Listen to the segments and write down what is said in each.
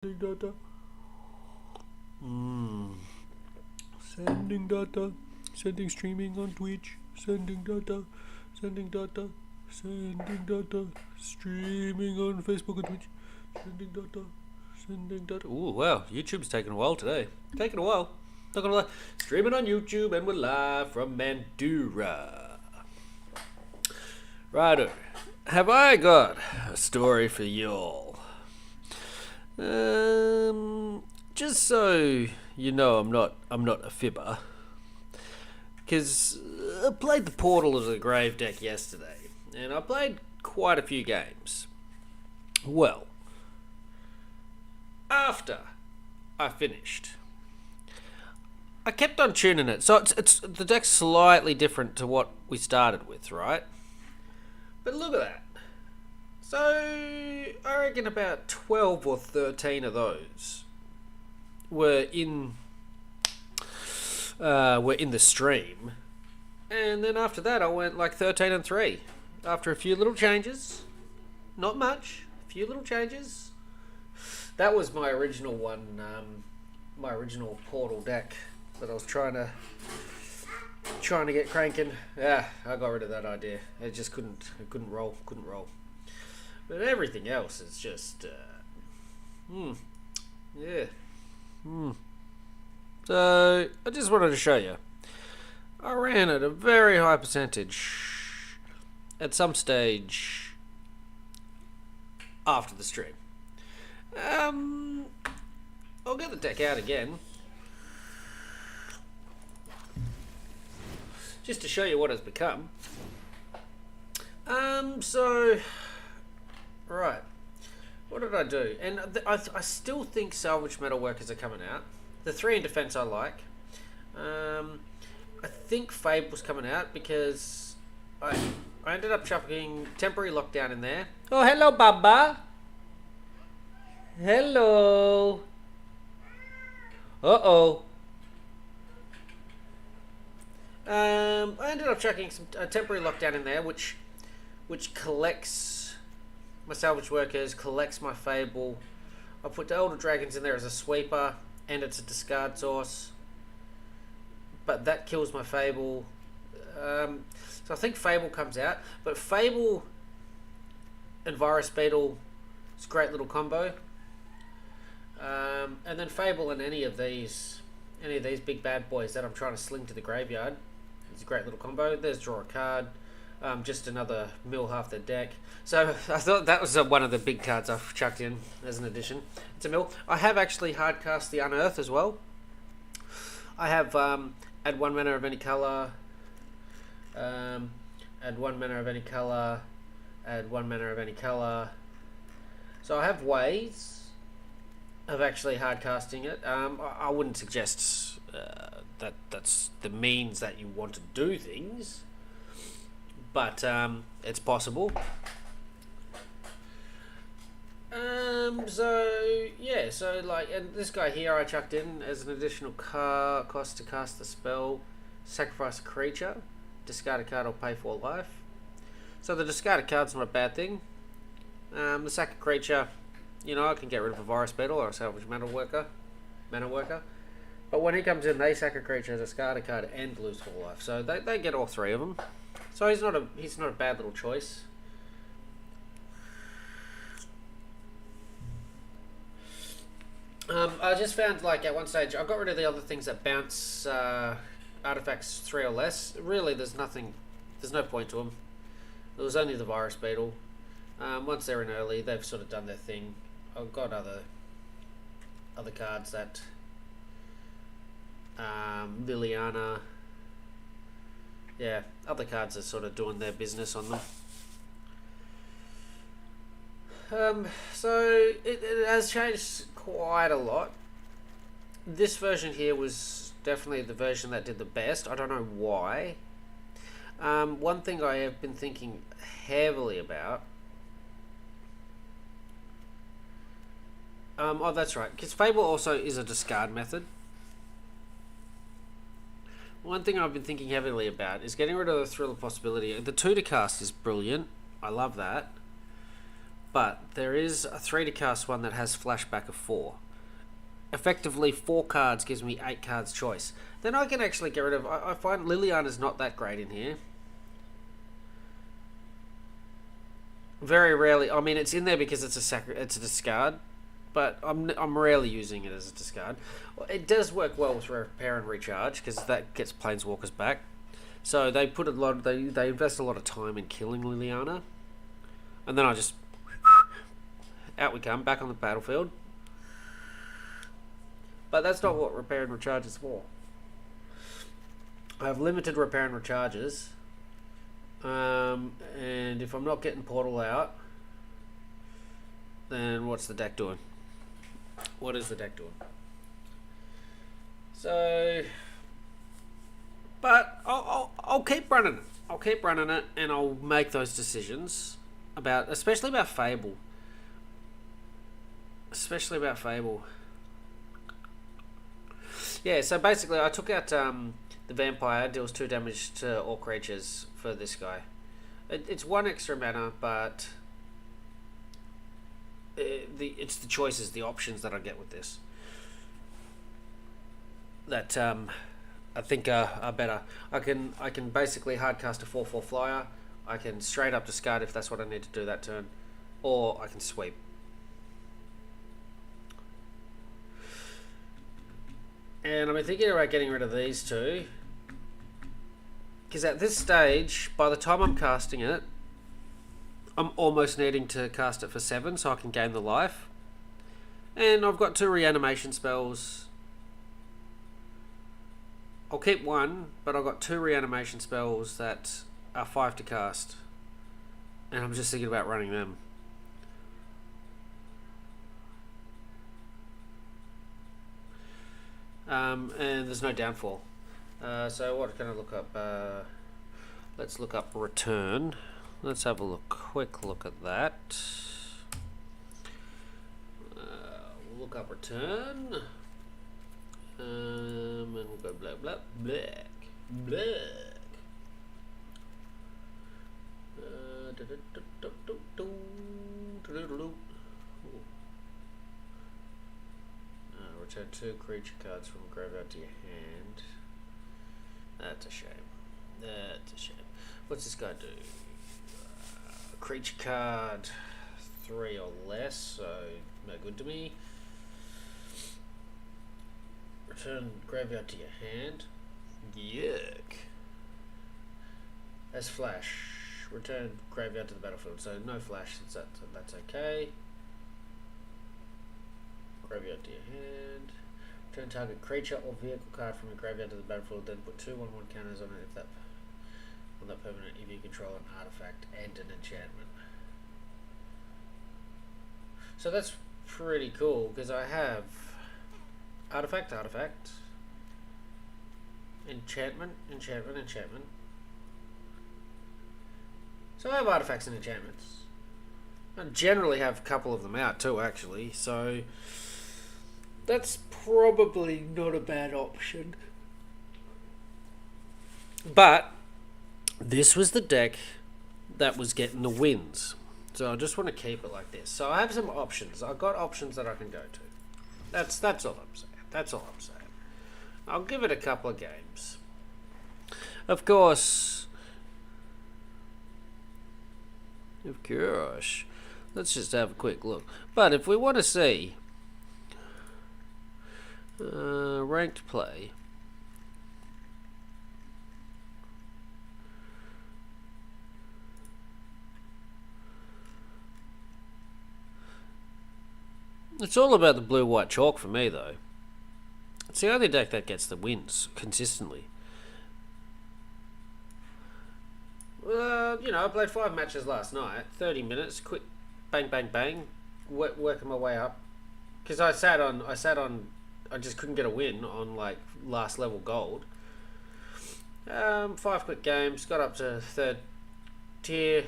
data. Sending data. Sending streaming on Twitch. Sending data. Sending data. Sending data. Streaming on Facebook and Twitch. Sending data. Sending data. Ooh, wow. YouTube's taking a while today. Taking a while. Not gonna lie. Streaming on YouTube and we're live from Mandura. Righto. Have I got a story for y'all? Just so you know, I'm not a fibber, because I played the Portal as a grave deck yesterday, and I played quite a few games. Well, after I finished, I kept on tuning it. So it's the deck's slightly different to what we started with, right? But look at that. So I reckon about 12 or 13 of those were in the stream, and then after that I went like 13 and 3 after a few little changes. Not much, a few little changes. That was my original one, my original Portal deck that I was trying to get cranking. Yeah, I got rid of that idea. It just couldn't roll. But everything else is just, yeah. So, I just wanted to show you. I ran at a very high percentage at some stage after the stream. I'll get the deck out again, just to show you what it's become. Right, what did I do? And I still think Salvage Metalworkers are coming out. The 3 in defense I like. I think Fable's coming out because I ended up chucking Temporary Lockdown in there. Oh, hello, Baba. Hello. Uh-oh. I ended up chucking some Temporary Lockdown in there, which collects my Salvage Workers, collects my Fable. I put the Elder Dragons in there as a sweeper, and it's a discard source. But that kills my Fable. So I think Fable comes out. But Fable and Virus Beetle is a great little combo. And then Fable and any of these big bad boys that I'm trying to sling to the graveyard. It's a great little combo. There's draw a card. Just another mill half the deck. So I thought that was one of the big cards I've chucked in as an addition. It's a mill. I have actually hard cast the Unearth as well. I have add 1 mana of any colour, add 1 mana of any colour, add 1 mana of any colour. So I have ways of actually hard casting it. I wouldn't suggest that that's the means that you want to do things, but it's possible. So like, and this guy here I chucked in as an additional cost to cast the spell. Sacrifice a creature, discard a card or pay for life. So the discarded card's not a bad thing. The sack a creature, you know, I can get rid of a Virus Beetle or a Salvage Mana Worker. But when he comes in, they sack a creature, discard a card, and lose 4 life. So they get all 3 of them. So he's not a bad little choice. I just found, like, at one stage I got rid of the other things that bounce artifacts 3 or less. Really, there's no point to them. There was only the Virus Beetle. Once they're in early, they've sort of done their thing. I've got other cards that Liliana. Yeah, other cards are sort of doing their business on them. So it has changed quite a lot. This version here was definitely the version that did the best. I don't know why. One thing I have been thinking heavily about. Oh, that's right, because Fable also is a discard method. One thing I've been thinking heavily about is getting rid of the Thrill of Possibility. The 2 to cast is brilliant. I love that. but there is a 3 to cast one that has flashback of 4. Effectively, 4 cards gives me 8 cards choice. Then I can actually get rid of... I find Liliana's not that great in here. Very rarely... I mean, it's in there because it's a discard, but I'm rarely using it as a discard. It does work well with Repair and Recharge, because that gets Planeswalkers back. So they put a lot of... They invest a lot of time in killing Liliana. And then I just... Out we come, back on the battlefield. But that's not what Repair and Recharge is for. I have limited Repair and Recharges. And if I'm not getting Portal out, then what's the deck doing? What is the deck doing? So... But I'll keep running it. I'll keep running it, and I'll make those decisions about, especially about Fable. Especially about Fable. Yeah, so basically I took out the Vampire, deals 2 damage to all creatures for this guy. It's 1 extra mana, but it's the choices, the options that I get with this that I think are better. I can basically hardcast a 4/4 flyer. I can straight up discard if that's what I need to do that turn, or I can sweep. And I've been thinking about getting rid of these 2, because at this stage, by the time I'm casting it, I'm almost needing to cast it for 7 so I can gain the life. And I've got 2 reanimation spells. I'll keep 1, but I've got 2 reanimation spells that are 5 to cast. And I'm just thinking about running them. And there's no downfall. So what can I look up? Let's look up return. Let's have a quick look at that. We'll look up return. And we'll go blah blah black. Return 2 creature cards from graveyard to your hand. That's a shame. That's a shame. What's this guy do? Creature card 3 or less, so no good to me. Return graveyard to your hand. Yuck. As flash. Return graveyard to the battlefield. So no flash, so that's okay. Graveyard to your hand. Return target creature or vehicle card from your graveyard to the battlefield, then put 2/1/1 counters on it if that permanent if you control an artifact and an enchantment. So that's pretty cool, because I have artifact, enchantment. So I have artifacts and enchantments. I generally have a couple of them out too, actually, so that's probably not a bad option. But this was the deck that was getting the wins. So I just want to keep it like this. So I have some options. I've got options that I can go to. That's all I'm saying. That's all I'm saying. I'll give it a couple of games. Of course. Let's just have a quick look. But if we want to see ranked play, it's all about the blue-white chalk for me, though. It's the only deck that gets the wins consistently. I played 5 matches last night, 30 minutes, quick, bang, bang, bang, working my way up. Because I just couldn't get a win on like last level gold. 5 quick games, got up to 3rd tier,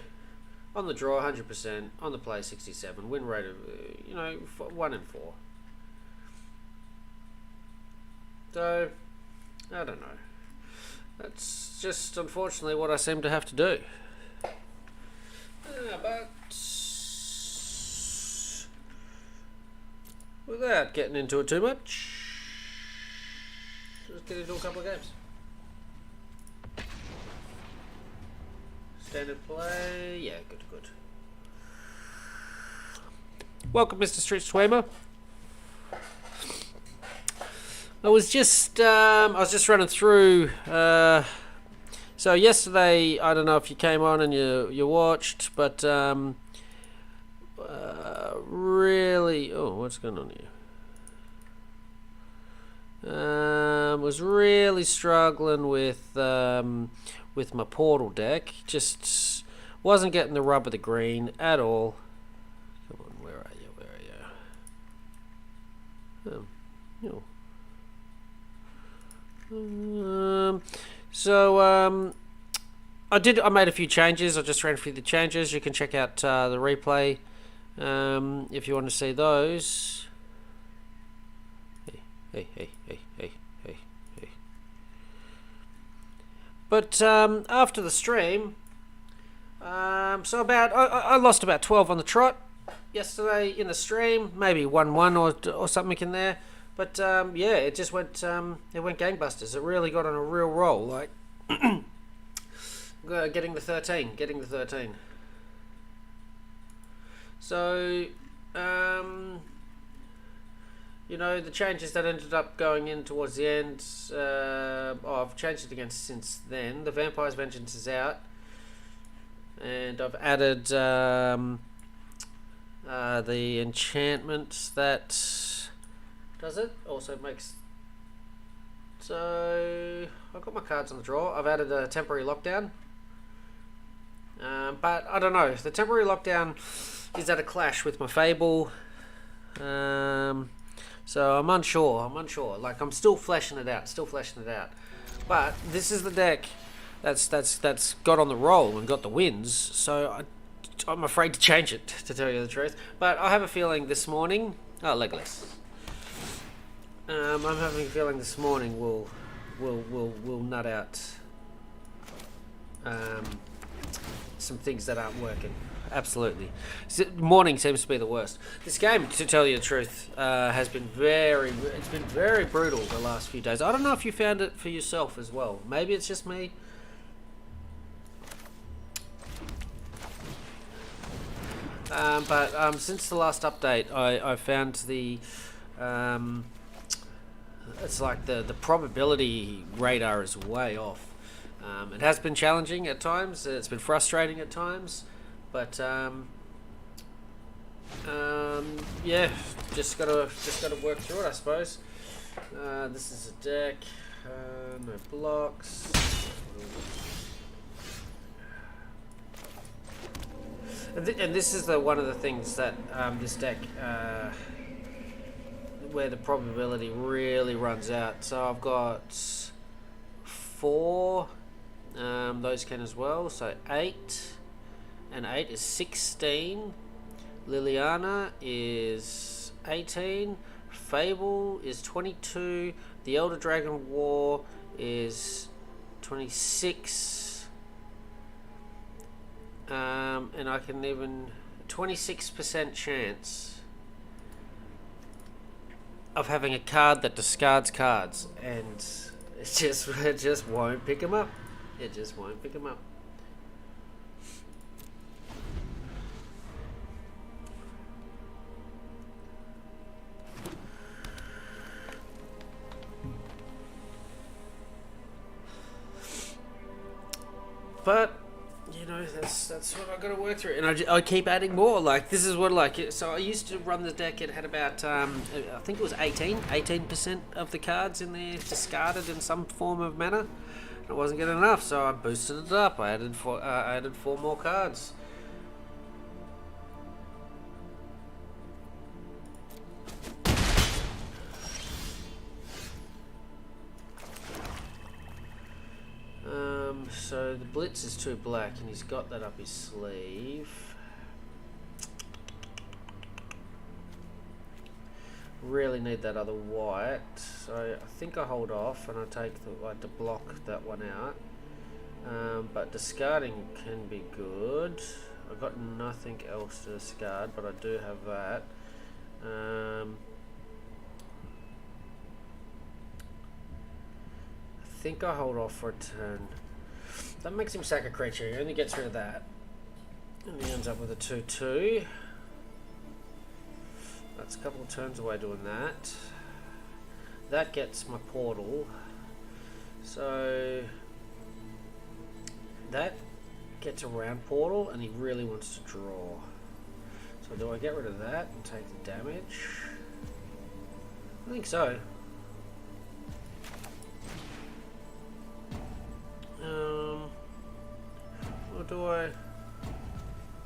on the draw 100%, on the play 67, win rate of 1 in 4. So I don't know. That's just unfortunately what I seem to have to do. But without getting into it too much, let's get into a couple of games. Standard play, yeah, good. Welcome, Mr. Street Swimmer. I was just running through. So yesterday, I don't know if you came on and you watched, but really, what's going on here? Was really struggling with my portal deck. Just wasn't getting the rub of the green at all. Come on, where are you? I made a few changes. I just ran through the changes. You can check out the replay if you want to see those. Hey. But after the stream, I lost about 12 on the trot yesterday in the stream, maybe 1-1 or something in there. But yeah, it just went gangbusters. It really got on a real roll, like getting the 13. So the changes that ended up going in towards the end, I've changed it again since then. The Vampire's Vengeance is out, and I've added the enchantment that does it. Also makes... So I've got my cards on the draw. I've added a temporary lockdown. But I don't know. The temporary lockdown is at a clash with my Fable. So I'm unsure. Like, I'm still fleshing it out. But this is the deck that's got on the roll and got the wins. So I'm afraid to change it, to tell you the truth. But I have a feeling this morning... Oh, Legolas. I'm having a feeling this morning we'll nut out some things that aren't working. Absolutely. Morning seems to be the worst. This game, to tell you the truth, has been very brutal the last few days. I don't know if you found it for yourself as well. Maybe it's just me. But since the last update, I found the... it's like the probability radar is way off. It has been challenging at times. It's been frustrating at times, but yeah, just gotta work through it, I suppose. This is a deck, no blocks. And this is one of the things that this deck. Where the probability really runs out. So I've got 4, those can as well, so 8, and 8 is 16, Liliana is 18, Fable is 22, the Elder Dragon War is 26, and I can even 26% chance of having a card that discards cards, and it just won't pick them up. It just won't pick them up. But that's what I've got to work through, and I keep adding more. Like, this is what, like, so I used to run the deck. It had about I think it was 18% of the cards in there discarded in some form of manner. It wasn't getting enough, so I boosted it up. I added 4 more cards. So the Blitz is 2 black, and he's got that up his sleeve. Really need that other white, so I think I hold off and I take the white to block that one out. But discarding can be good. I've got nothing else to discard, but I do have that. think I hold off for a turn. That makes him sack a creature. He only gets rid of that. And he ends up with a 2/2. That's a couple of turns away doing that. That gets my portal. So that gets around portal, and he really wants to draw. So do I get rid of that and take the damage? I think so. Or do I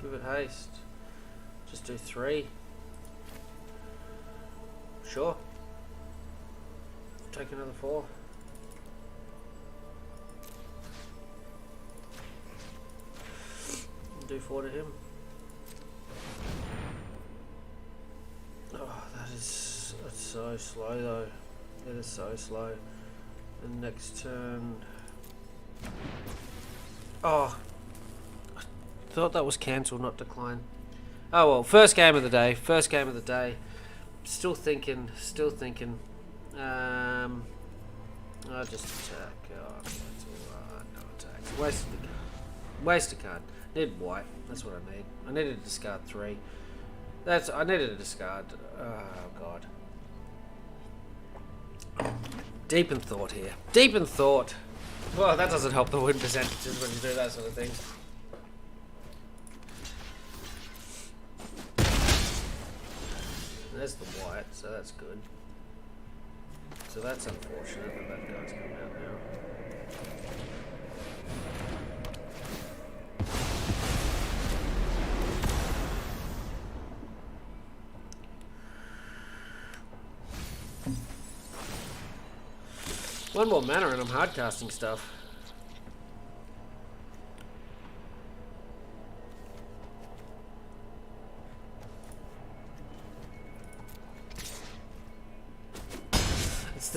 give it haste? Just do 3. Sure. Take another 4. Do 4 to him. Oh, that's so slow though. That is so slow. And next turn. Oh, I thought that was cancel, not decline. Oh well, first game of the day. First game of the day. Still thinking. I'll just attack. Oh, that's alright. No attacks. Waste a card. Need white. That's what I need. I needed to discard 3. I needed to discard. Oh god. Deep in thought here. Deep in thought. Well, that doesn't help the win percentages when you do that sort of thing. There's the white, so that's good. So that's unfortunate that that guy's coming out now. One more mana and I'm hard casting stuff.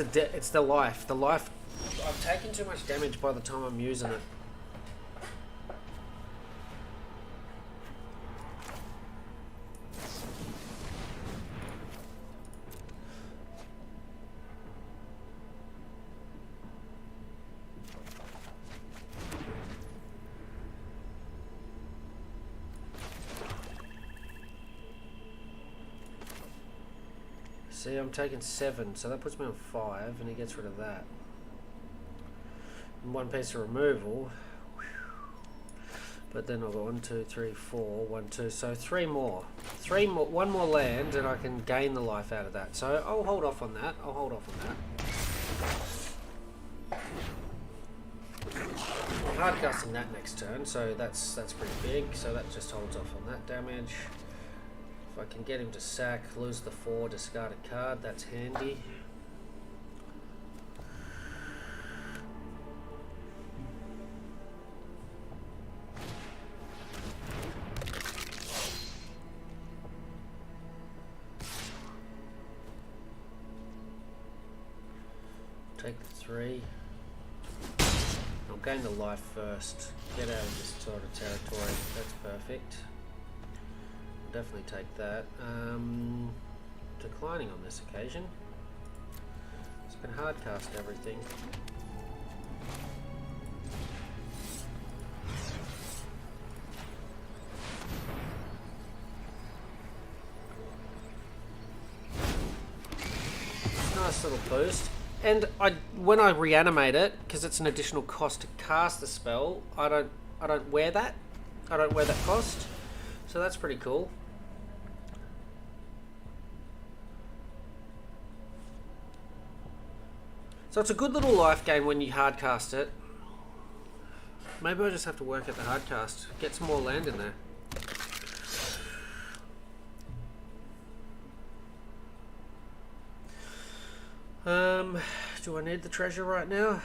It's the life. The life. I've taken too much damage by the time I'm using it. See, I'm taking 7, so that puts me on 5, and he gets rid of that. And 1 piece of removal. But then I've got 1, 2, 3, 4, 1, 2, so 3 more. 1 more land, and I can gain the life out of that. So I'll hold off on that. I'm hard casting that next turn, so that's pretty big. So that just holds off on that damage. If I can get him to sack, lose the 4, discard a card, that's handy. Take the 3. I'll gain the life first. Get out of this sort of territory. That's perfect. Definitely take that. Declining on this occasion. So I can hard cast everything. Nice little boost. And when I reanimate it, because it's an additional cost to cast the spell, I don't wear that. I don't wear that cost. So that's pretty cool. So it's a good little life gain when you hard cast it. Maybe I just have to work at the hard cast. Get some more land in there. Do I need the treasure right now?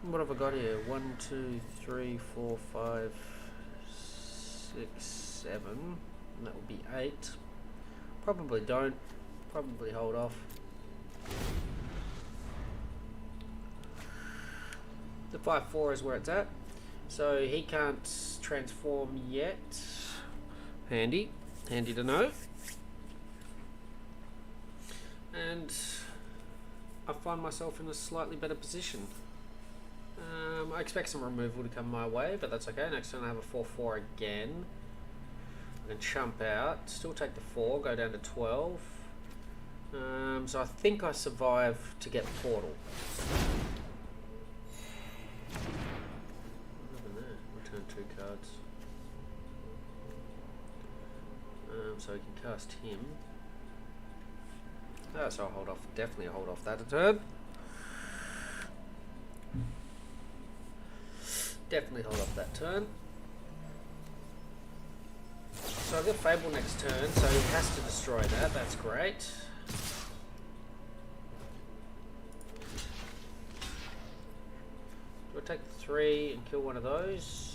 What have I got here? 1, 2, 3, 4, 5, 6, 7. And that would be 8. Probably don't. Probably hold off. The 5/4 is where it's at. So he can't transform yet. Handy. Handy to know. And I find myself in a slightly better position. I expect some removal to come my way, but that's okay. Next turn I have a 4/4 again. I can chump out, still take the 4, go down to 12. So I think I survive to get Portal. What happened there? Return 2 cards. So we can cast him. Oh, so I'll hold off. Definitely hold off that a turn. Definitely hold off that turn. So I'll get Fable next turn, so he has to destroy that. That's great. Do I take 3 and kill one of those?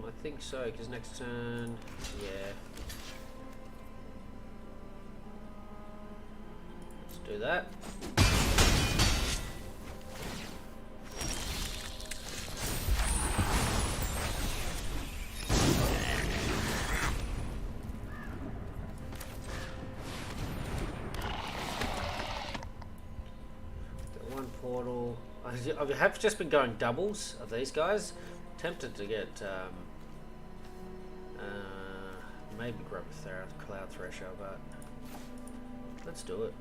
I think so, because next turn, yeah. Let's do that. Got 1 portal. I have just been going doubles of these guys. Tempted to get maybe grab a Cloud Thresher, but let's do it.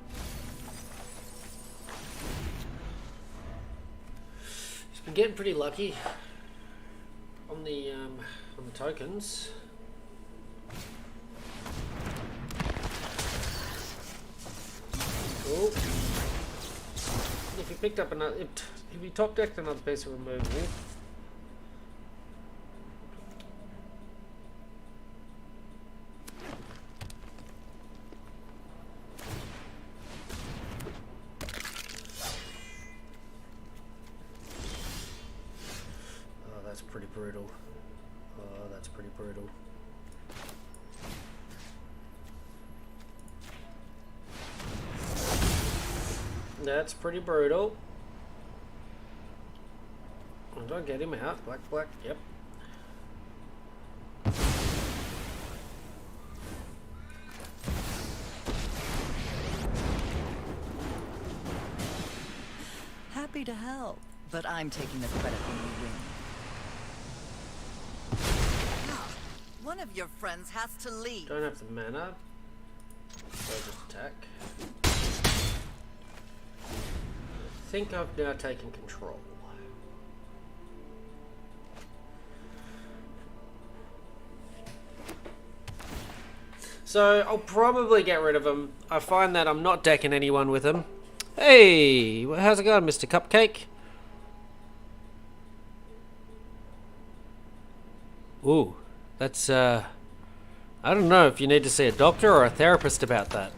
Just been getting pretty lucky on the tokens. Cool. If you picked up another, if you top decked another piece of removal. Pretty brutal. Oh, that's pretty brutal. That's pretty brutal. Oh, do I get him out? Black, black, yep. Happy to help, but I'm taking the credit when you win. One of your friends has to leave. Don't have the mana, so just attack. I think I've now taken control. So I'll probably get rid of him. I find that I'm not decking anyone with him. Hey, how's it going, Mr. Cupcake? Ooh. That's, I don't know if you need to see a doctor or a therapist about that.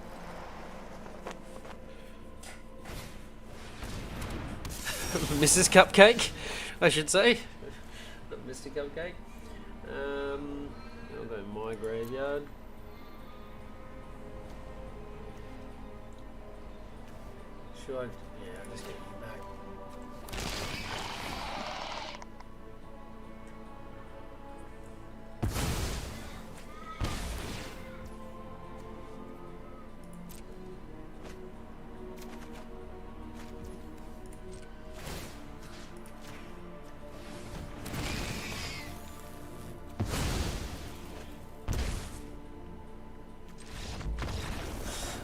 Mrs. Cupcake, I should say. Not Mr. Cupcake. I'll go in my graveyard. Should I? Yeah, I'll just get you back.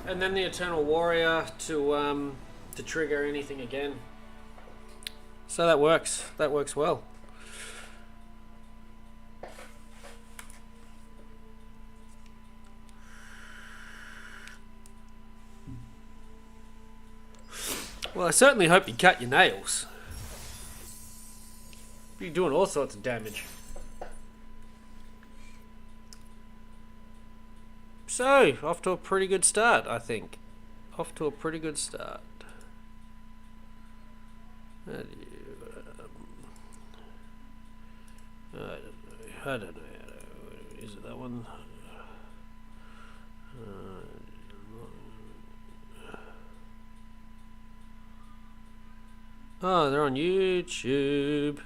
And then the Eternal Warrior to trigger anything again. So that works. That works well. Well, I certainly hope you cut your nails. You're doing all sorts of damage. So, off to a pretty good start, I think. Off to a pretty good start. I don't know. Is it that one? Oh, they're on YouTube.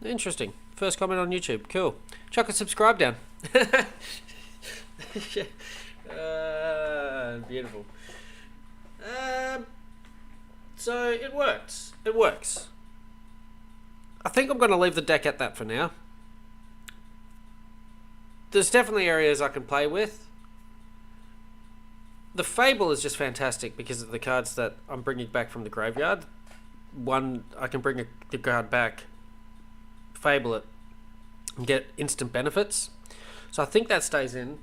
Interesting. First comment on YouTube. Cool. Chuck a subscribe down. Beautiful. So it works. It works. I think I'm going to leave the deck at that for now. There's definitely areas I can play with. The Fable is just fantastic because of the cards that I'm bringing back from the graveyard. One, I can bring the card back, Fable it, and get instant benefits. So I think that stays in.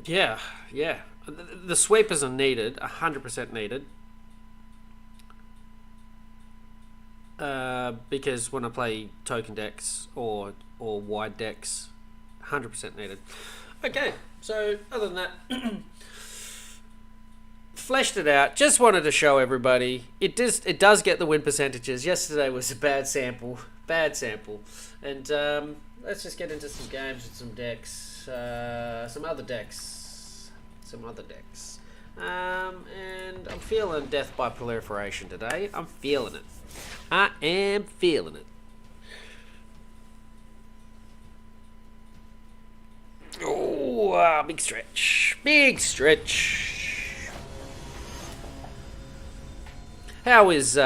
Yeah. The sweepers are needed, 100% needed. Because when I play token decks or wide decks, 100% needed. Okay, so other than that, fleshed it out. Just wanted to show everybody it does get the win percentages. Yesterday was a bad sample, and let's just get into some games with some decks, some other decks, and I'm feeling death by proliferation today. I'm feeling it. I am feeling it. Oh, big stretch. How is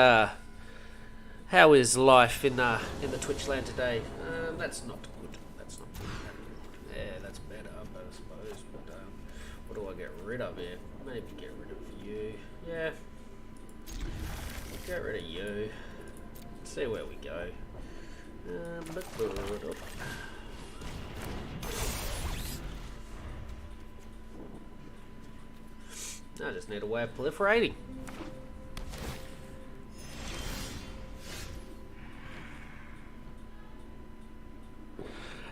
life in the Twitch land today? That's not good. Yeah, that's better, I suppose. But what do I get rid of here? Maybe get rid of you. Yeah. Get rid of you. See where we go. I just need a way of proliferating.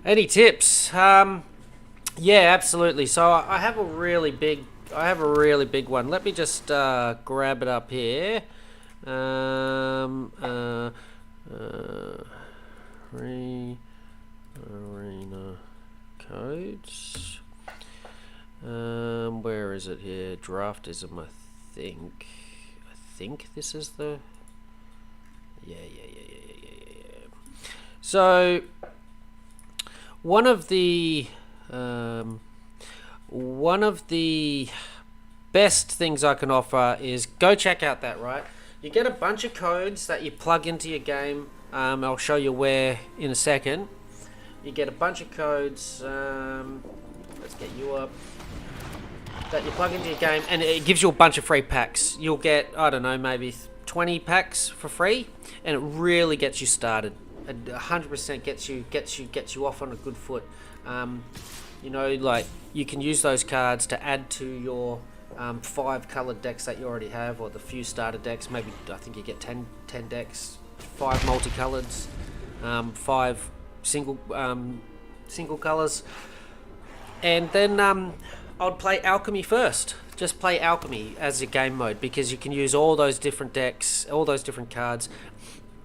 Any tips? Yeah, absolutely. So I have a really big one. Let me just grab it up here. Arena codes. Where is it here? Draftism, I think this is the. Yeah. So one of the best things I can offer is go check out that, right? You get a bunch of codes that you plug into your game. I'll show you where in a second. You get a bunch of codes. Let's get you up. That you plug into your game, and it gives you a bunch of free packs. You'll get, I don't know, maybe 20 packs for free, and it really gets you started. 100% gets you off on a good foot. You know, like you can use those cards to add to your 5 coloured decks that you already have, or the few starter decks. Maybe I think you get 10 decks, 5 multicoloreds, 5 single colours, and then I'd play Alchemy first. Just play Alchemy as your game mode because you can use all those different decks, all those different cards,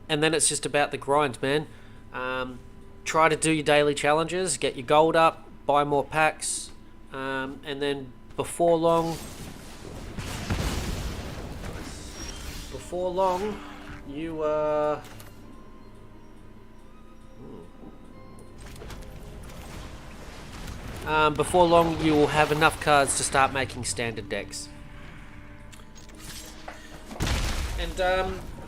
and then it's just about the grind, man. Try to do your daily challenges, get your gold up, buy more packs, and then before long, you before long you will have enough cards to start making standard decks. And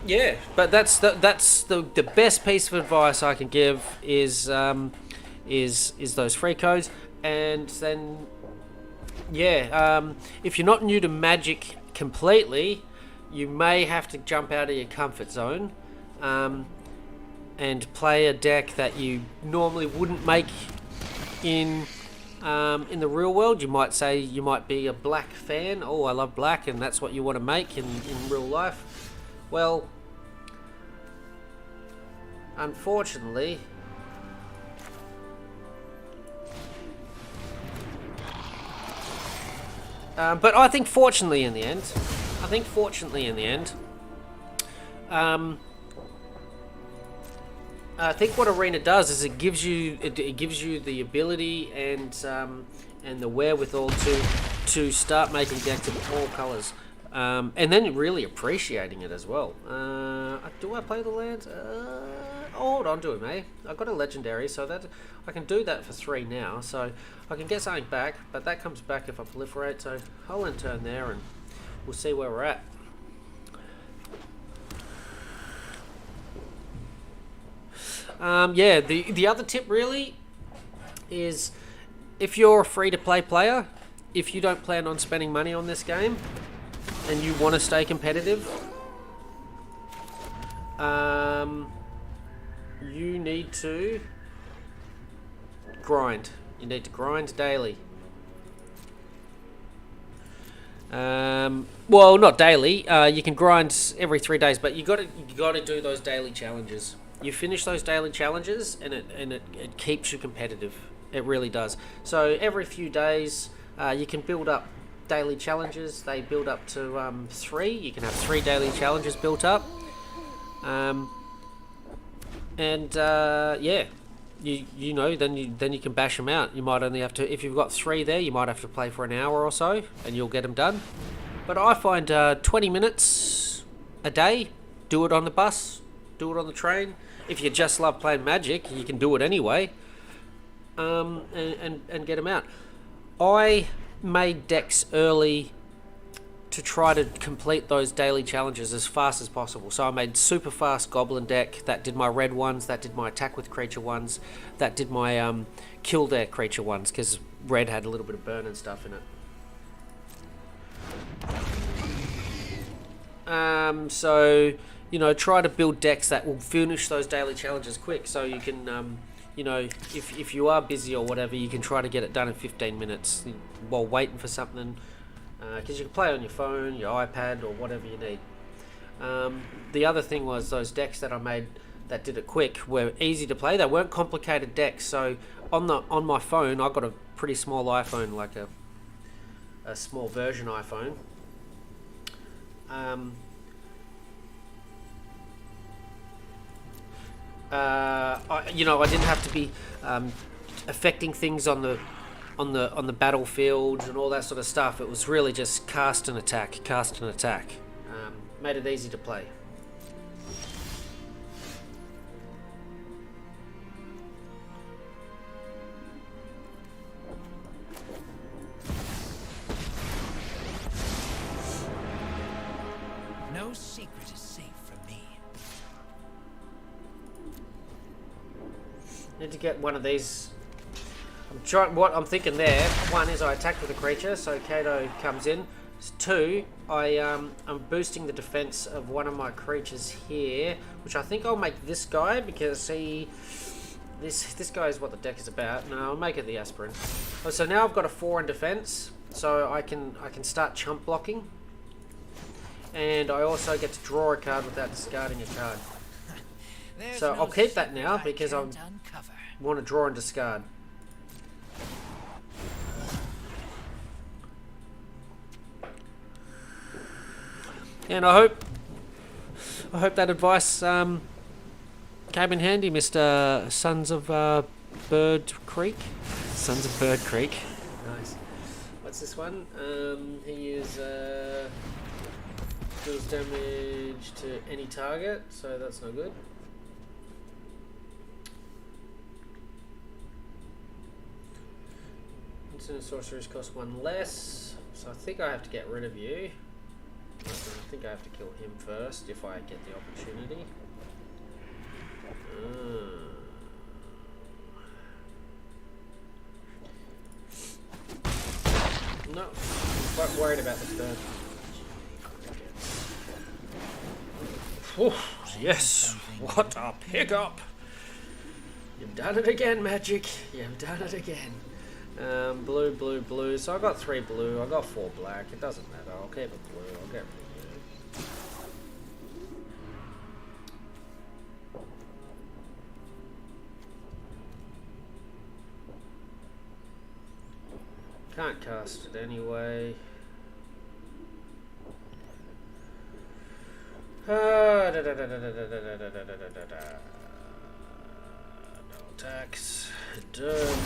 yeah, but that's the best piece of advice I can give is those free codes. And then yeah, if you're not new to Magic completely, you may have to jump out of your comfort zone and play a deck that you normally wouldn't make in the real world. You might say you might be a black fan. Oh, I love black, and that's what you want to make in real life. Well, unfortunately, but I think fortunately in the end, I think what Arena does is it gives you the ability and the wherewithal to start making decks of all colours, and then really appreciating it as well. Do I play the lands? hold on to him, eh? I've got a legendary, so that I can do that for 3 now. So I can get something back, but that comes back if I proliferate. So I'll end turn there, and we'll see where we're at. Yeah, the other tip really is if you're a free-to-play player, if you don't plan on spending money on this game and you want to stay competitive, you need to grind. You need to grind daily. Well, not daily. You can grind every 3 days, but you got to do those daily challenges. You finish those daily challenges, and it keeps you competitive. It really does. So every few days, you can build up daily challenges. They build up to 3. You can have 3 daily challenges built up. Yeah, you know, then you can bash them out. You might only have to, if you've got 3 there, you might have to play for an hour or so, and you'll get them done. But I find 20 minutes a day. Do it on the bus. Do it on the train. If you just love playing Magic, you can do it anyway. And get them out. I made decks early to try to complete those daily challenges as fast as possible. So I made super fast Goblin deck that did my red ones, that did my attack with creature ones, that did my kill their creature ones, because red had a little bit of burn and stuff in it. So, you know, try to build decks that will finish those daily challenges quick, so you can, you know, if you are busy or whatever, you can try to get it done in 15 minutes while waiting for something. Because you can play on your phone, your iPad, or whatever you need. The other thing was those decks that I made that did it quick were easy to play. They weren't complicated decks. So on my phone, I got a pretty small iPhone, like a small version iPhone. You know, I didn't have to be affecting things on the battlefield and all that sort of stuff. It was really just cast and attack. Made it easy to play. No secret is safe from me. Need to get one of these. What I'm thinking there, 1 is I attack with a creature, so Kato comes in. 2, I'm boosting the defense of one of my creatures here, which I think I'll make this guy, because this guy is what the deck is about. No, I'll make it the aspirin. Oh, so now I've got a 4 in defense, so I can start chump blocking, and I also get to draw a card without discarding a card. So I'll keep that now because I want to draw and discard. And I hope that advice came in handy, Mr. Sons of Bird Creek. Sons of Bird Creek. Nice. What's this one? He is deals damage to any target, so that's no good. Instant sorceries cost 1 less, so I think I have to get rid of you. I think I have to kill him first if I get the opportunity. No, I'm quite worried about this bird. Yes, what a pickup! You've done it again, Magic. You've done it again. Blue, blue, blue. So I got 3 blue. I got 4 black. It doesn't matter. I'll keep it blue. I'll get blue. Can't cast it anyway. No attacks. Done.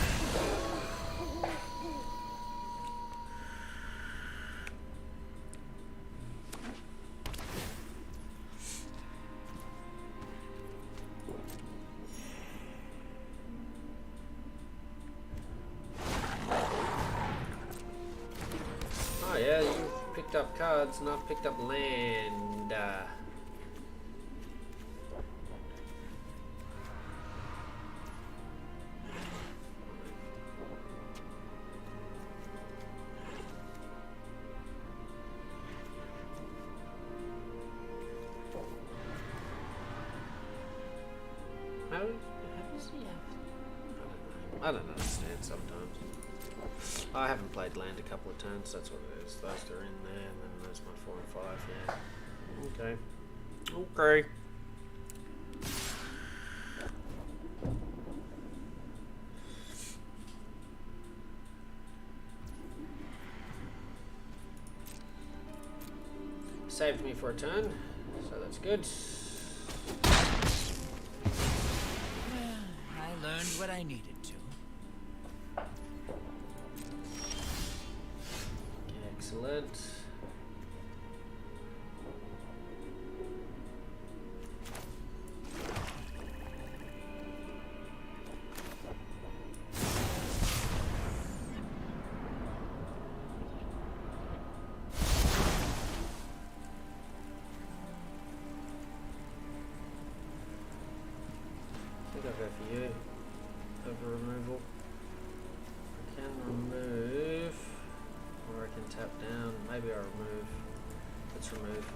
up cards, not picked up land. How does he have? I don't understand sometimes. I haven't played land a couple of turns, that's what it is. Those two are in there, and then there's my 4 and 5, yeah. Okay. Okay. Saved me for a turn, so that's good. I learned what I needed to. Excellent. I think I'll go for you. Over removal. I can remove. Or I can tap down. Maybe I'll remove. Let's remove.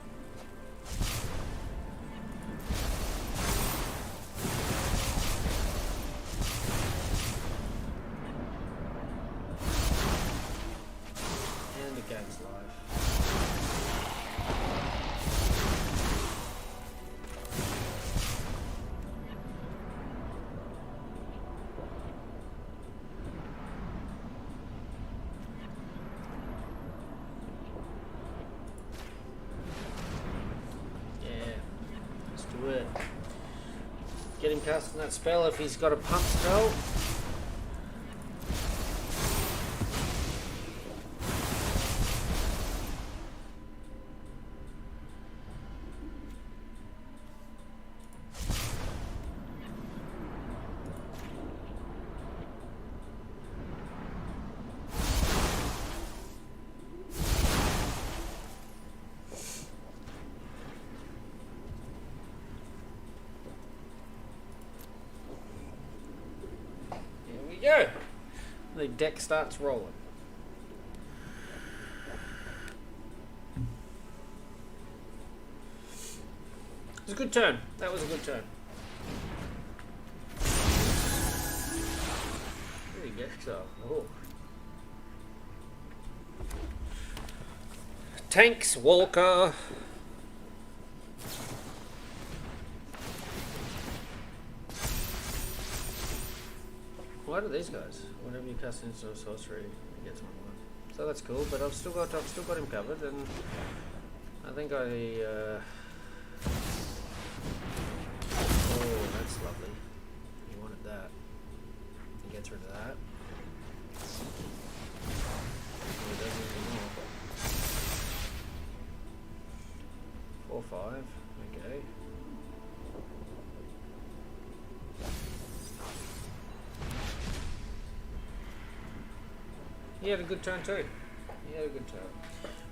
And it gains life. Get him casting that spell if he's got a pump spell. Go. The deck starts rolling. It was a good turn. That was a good turn. There you go. Oh. Tanks, Walker. What are these guys? Whenever you cast into a sorcery, it gets 1/1. So that's cool, but I've still got him covered, and I think I. Oh, that's lovely. He wanted that. He gets rid of that. Oh, he doesn't anymore. 4/5. Okay. He had a good turn too. He had a good turn.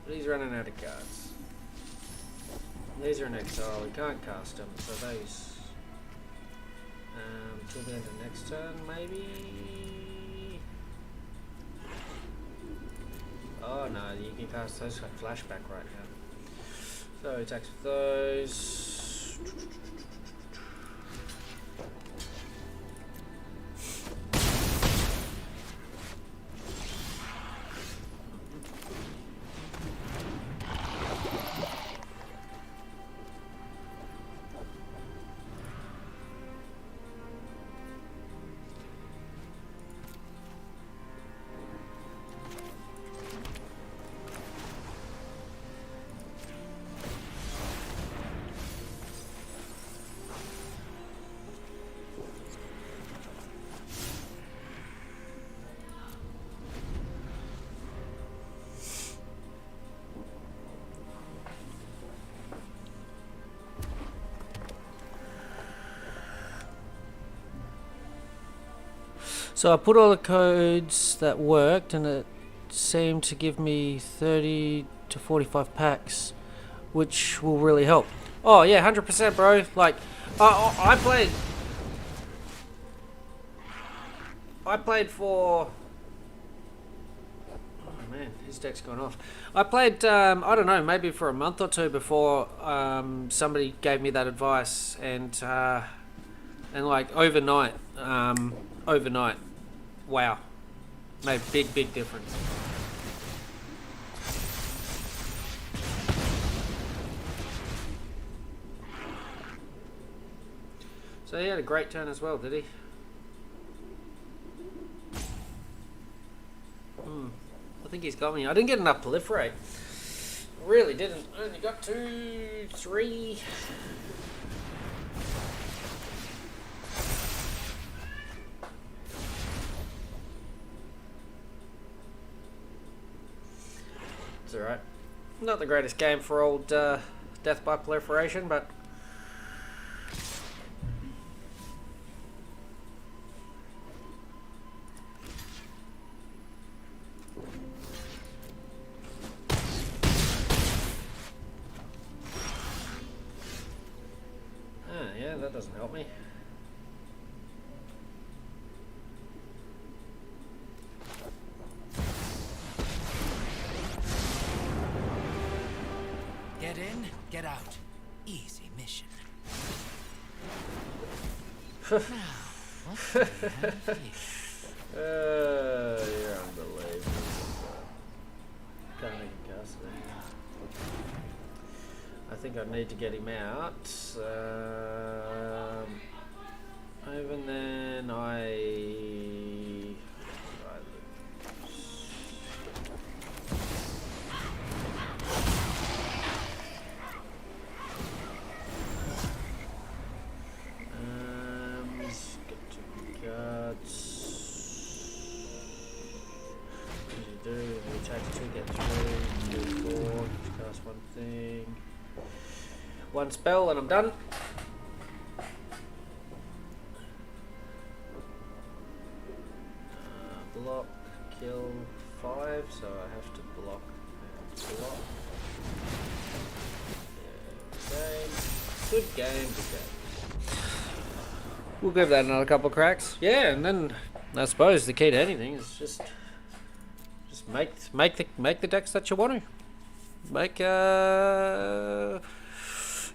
But he's running out of cards. These are in exile. We can't cast them, so those till the end of next turn, maybe. Oh no, you can cast those like flashback right now. So he attacks with those. So I put all the codes that worked, and it seem to give me 30 to 45 packs, which will really help. Oh yeah, 100%, bro. Like, I played for. Oh man, his deck's gone off. I played, I don't know, maybe for a month or two before somebody gave me that advice, and like overnight, wow, made big difference. So he had a great turn as well, did he? I think he's got me. I didn't get enough proliferate. Really didn't. I only got 2, 3. It's alright. Not the greatest game for old Death by Proliferation, but yeah, that doesn't help me. Get in, get out. Easy mission. Now, what do we have here? You're unbelievable. Can't even cast it. I think I need to get him out. Even then, get 2 cards. What do you do? You attack 2, get 3, 2, 4, cast 1 thing. 1 spell and I'm done. Block, kill 5, so I have to block and block. Good game. We'll give that another couple of cracks. Yeah, and then I suppose the key to anything is just make the decks that you want to make.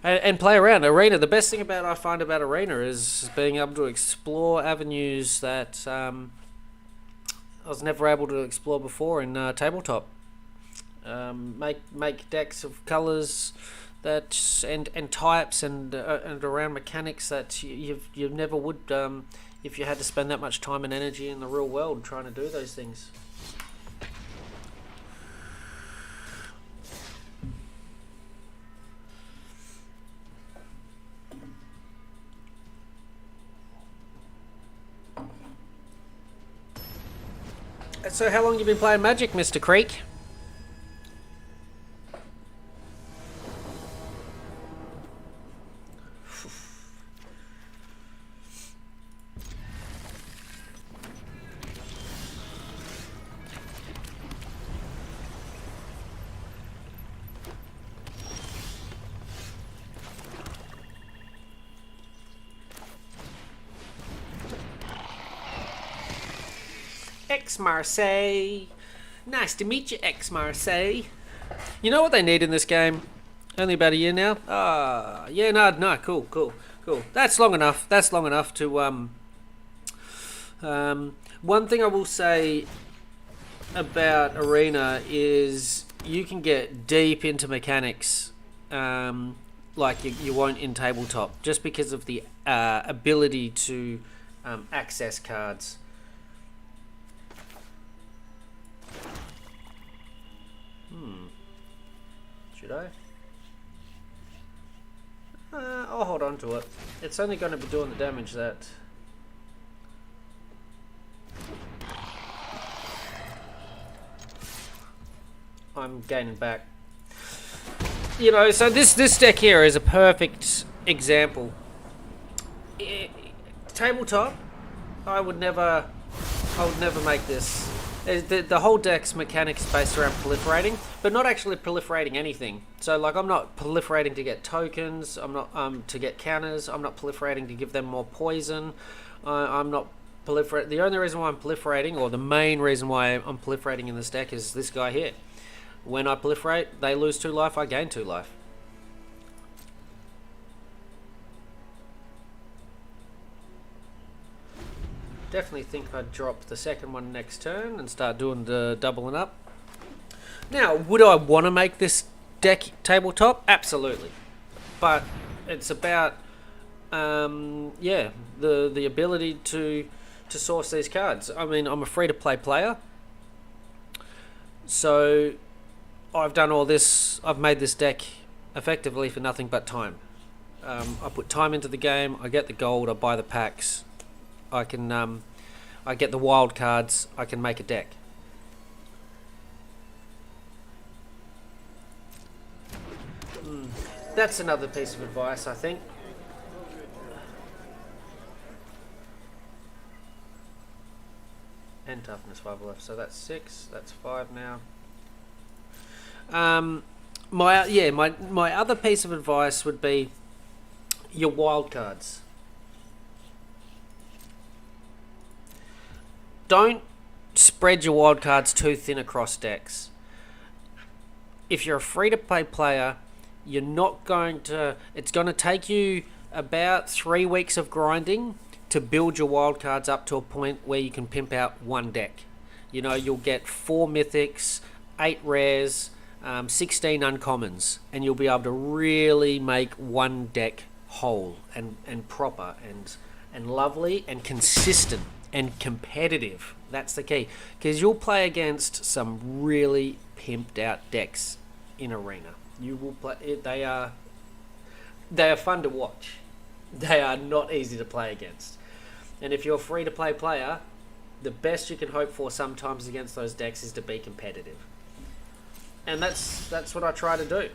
And play around. Arena, the best thing I find about Arena is being able to explore avenues that I was never able to explore before in tabletop. Make decks of colours that and types and around mechanics that you never would if you had to spend that much time and energy in the real world trying to do those things. So how long you been playing Magic, Mr. Creek? Ex-Marseille. Nice to meet you, Ex-Marseille. You know what they need in this game? Only about a year now? Yeah, no, cool. That's long enough to, one thing I will say about Arena is you can get deep into mechanics, like you won't in tabletop, just because of the ability to access cards. Should I? I'll hold on to it. It's only going to be doing the damage that... I'm gaining back. You know, so this deck here is a perfect example. Tabletop, I would never I would never make this. The whole deck's mechanics based around proliferating, but not actually proliferating anything. So like I'm not proliferating to get tokens, I'm not to get counters, I'm not proliferating to give them more poison, I'm not proliferating. The only reason why I'm proliferating, or the main reason why I'm proliferating in this deck, is this guy here. When I proliferate, they lose 2 life, I gain 2 life. Definitely think I'd drop the second one next turn and start doing the doubling up. Now, would I want to make this deck tabletop? Absolutely. But it's about, yeah, the ability to source these cards. I mean, I'm a free-to-play player. So, I've done all this. I've made this deck effectively for nothing but time. I put time into the game. I get the gold. I buy the packs. I can, I get the wild cards. I can make a deck. That's another piece of advice, I think. And toughness 5 left, so that's 6. That's 5 now. My other piece of advice would be your wild cards. Don't spread your wild cards too thin across decks. If you're a free-to-play player, you're not going to... It's going to take you about 3 weeks of grinding to build your wild cards up to a point where you can pimp out one deck. You know, you'll get 4 mythics, 8 rares, 16 uncommons, and you'll be able to really make one deck whole and proper and lovely and consistent and competitive. That's the key, because you'll play against some really pimped out decks in Arena. You will play. They are fun to watch. They are not easy to play against. And if you're a free to play player, the best you can hope for sometimes against those decks is to be competitive. And that's what I try to do.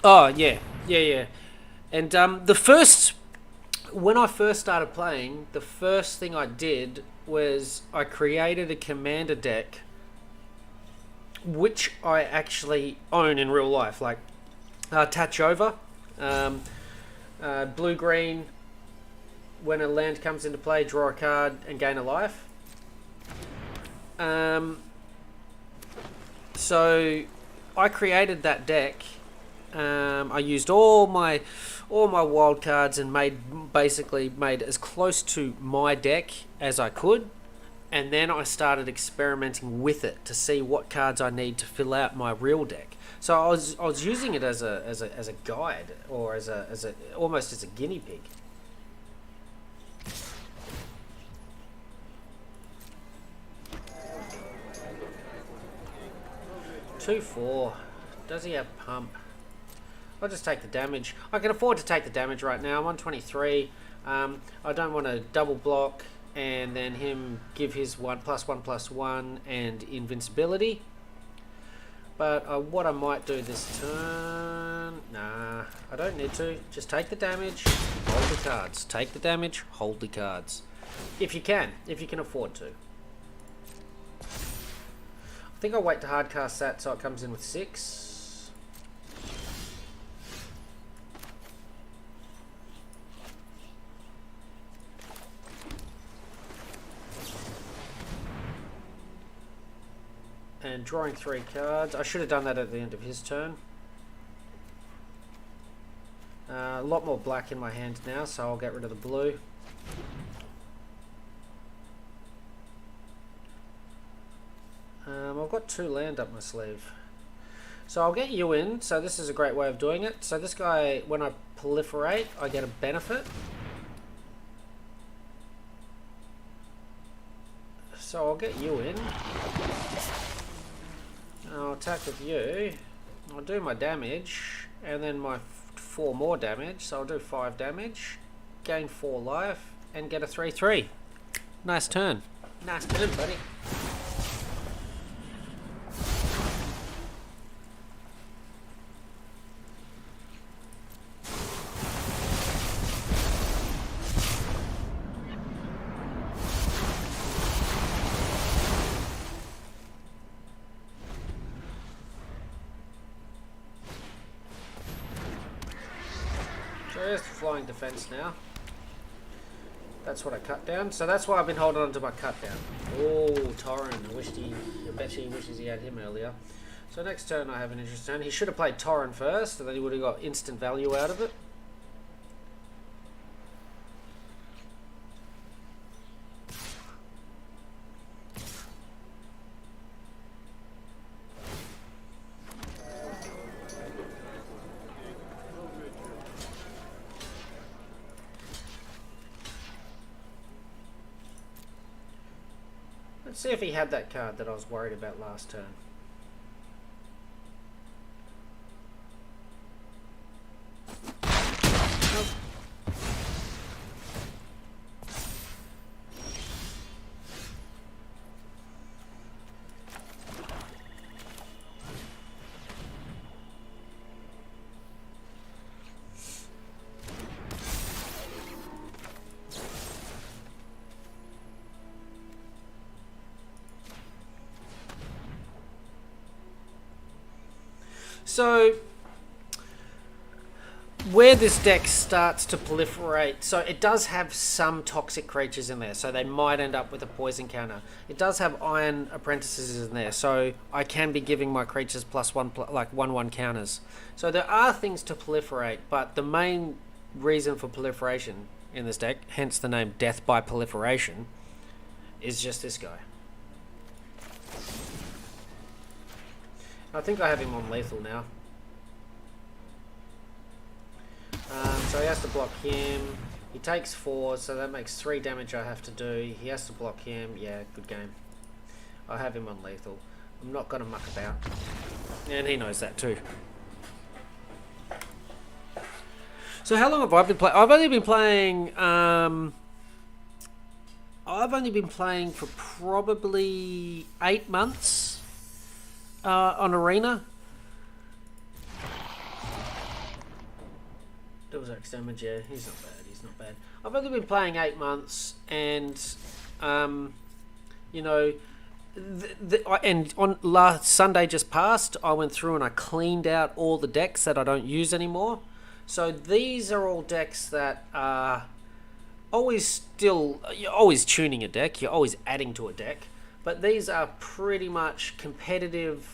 Oh yeah. And when I first started playing, the first thing I did was I created a commander deck, which I actually own in real life, like Touch Over, blue green. When a land comes into play, draw a card and gain a life. So I created that deck. I used all my wild cards and basically made as close to my deck as I could, and then I started experimenting with it to see what cards I need to fill out my real deck. So I was using it as a guide, or as a almost as a guinea pig. Two, 4. Does he have pump? I'll just take the damage. I can afford to take the damage right now. I'm on 23. I don't want to double block and then him give his 1+1/+1 and invincibility. But what I might do this turn... Nah, I don't need to. Just take the damage, hold the cards. Take the damage, hold the cards. If you can afford to. I think I'll wait to hardcast that so it comes in with 6. And drawing 3 cards. I should have done that at the end of his turn. A lot more black in my hand now, so I'll get rid of the blue. got 2 land up my sleeve. So I'll get you in. So this is a great way of doing it. So this guy, when I proliferate, I get a benefit. So I'll get you in. I'll attack with you. I'll do my damage, and then my 4 more damage. So I'll do 5 damage, gain 4 life, and get a 3/3. Nice turn. Nice turn, buddy. Just flying defense now. That's what I cut down. So that's why I've been holding on to my cut down. Oh, Torren. I bet he wishes he had him earlier. So next turn I have an interesting turn. He should have played Torren first, and then he would have got instant value out of it. Let's see if he had that card that I was worried about last turn. Nope. So, where this deck starts to proliferate, so it does have some toxic creatures in there, so they might end up with a poison counter. It does have iron apprentices in there, so I can be giving my creatures +1, like 1/1 counters. So there are things to proliferate, but the main reason for proliferation in this deck, hence the name Death by Proliferation, is just this guy. I think I have him on lethal now. So he has to block him. He takes 4, so that makes 3 damage I have to do. He has to block him. Yeah, good game. I have him on lethal. I'm not going to muck about. And he knows that too. So how long have I been playing? I've only been playing for probably 8 months. On Arena. There was X damage, yeah. He's not bad. I've only been playing 8 months, and you know, and on last Sunday just passed, I went through and I cleaned out all the decks that I don't use anymore. So these are all decks that are you're always tuning a deck, you're always adding to a deck. But these are pretty much competitive,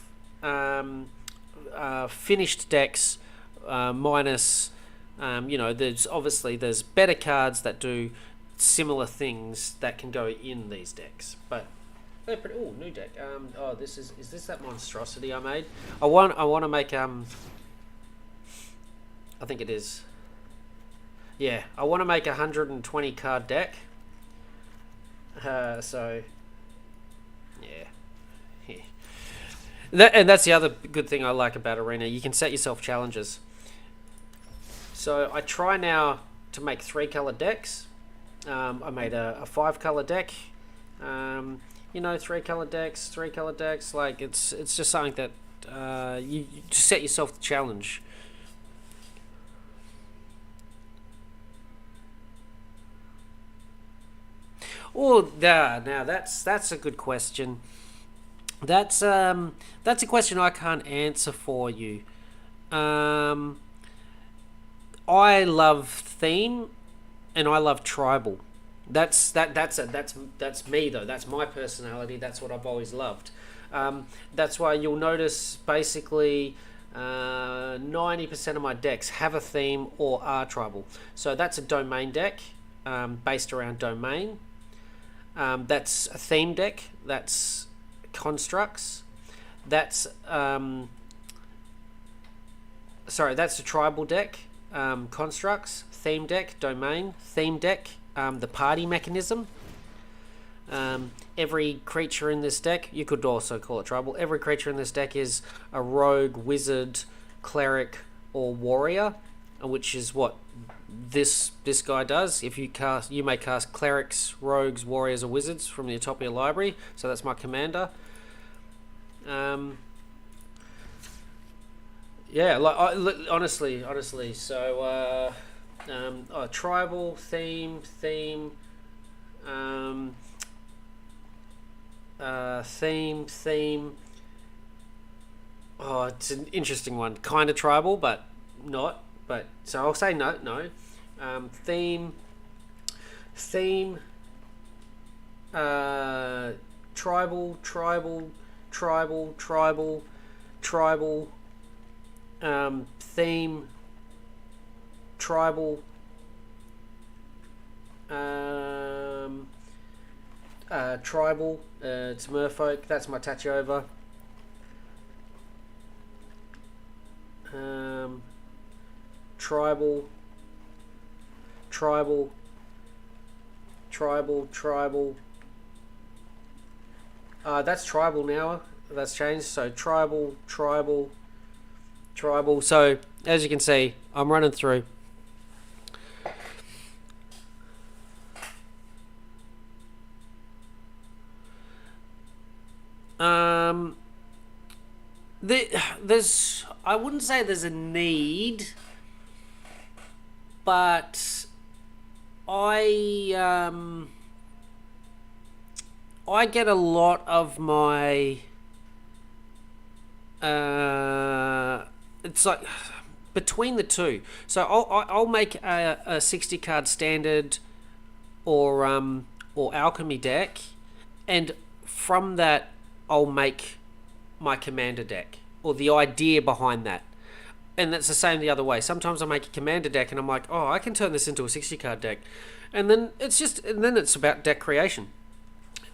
finished decks, minus, you know, there's better cards that do similar things that can go in these decks. But they're pretty. Oh, new deck. Is this that monstrosity I made? I want to make I think it is. Yeah, I want to make a 120 card deck. So. Yeah. That's the other good thing I like about Arena. You can set yourself challenges. So I try now to make 3 color decks. I made a 5 color deck. You know, 3 color decks. Like it's just something that you just set yourself the challenge. Oh, now that's a good question. That's a question I can't answer for you. I love theme, and I love tribal. That's me though. That's my personality. That's what I've always loved. That's why you'll notice basically 90% of my decks have a theme or are tribal. So that's a domain deck based around domain. That's a theme deck. That's constructs. That's sorry, that's the tribal deck. Constructs, theme deck, domain, theme deck, the party mechanism. Every creature in this deck, you could also call it tribal. Every creature in this deck is a rogue, wizard, cleric, or warrior, which is what this guy does. If you may cast clerics, rogues, warriors, or wizards from the top of your library. So that's my commander. Yeah, like honestly. So tribal theme. Theme. Oh, it's an interesting one. Kind of tribal, but not. But so I'll say no. Theme. Tribal. Theme. Tribal. Tribal. It's merfolk. That's my Tachyova. Tribal. That's tribal now. That's changed. So tribal. So as you can see, I'm running through. There's I wouldn't say there's a need, but I get a lot of my it's like between the two. So I'll make a 60 card standard or alchemy deck, and from that I'll make my commander deck, or the idea behind that. And that's the same the other way. Sometimes I make a commander deck and I'm like, oh, I can turn this into a 60 card deck. And then it's about deck creation.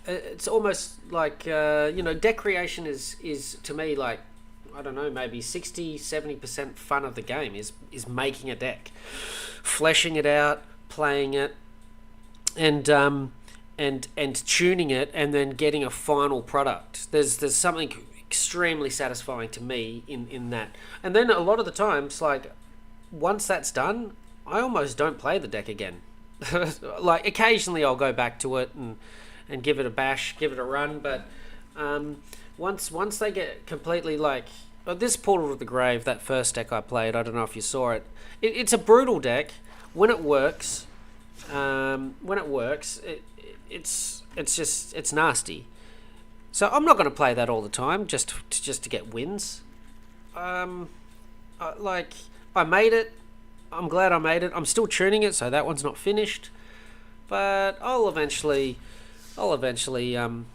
It's almost like deck creation is to me like, I don't know, maybe 60-70% fun of the game is making a deck, fleshing it out, playing it, and tuning it, and then getting a final product. There's something extremely satisfying to me in that. And then a lot of the times, like, once that's done, I almost don't play the deck again. Like, occasionally I'll go back to it and give it a bash, give it a run, but once they get completely, like, this Portal to the Grave, that first deck I played, I don't know if you saw it. It's a brutal deck. When it works, it's nasty. So I'm not going to play that all the time just to get wins. I made it. I'm glad I made it. I'm still tuning it, so that one's not finished. But I'll eventually move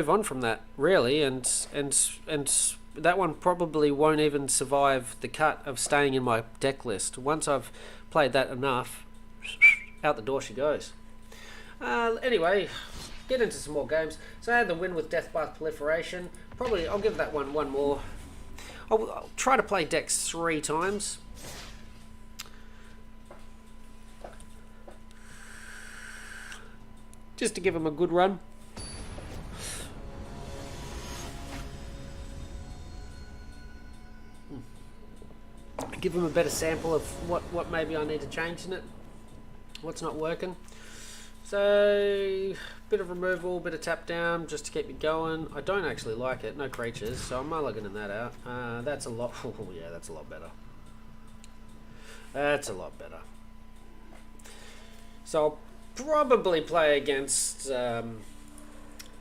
on from that, really, and that one probably won't even survive the cut of staying in my deck list. Once I've played that enough, out the door she goes. Anyway, get into some more games. So I had the win with Deathbath Proliferation. Probably I'll give that one more. I'll try to play decks 3 times. Just to give them a good run. Give them a better sample of what maybe I need to change in it. What's not working. So, bit of removal, bit of tap down, just to keep me going. I don't actually like it, no creatures, so I'm mulliganing that out. That's a lot, oh yeah, that's a lot better. That's a lot better. So I'll probably play against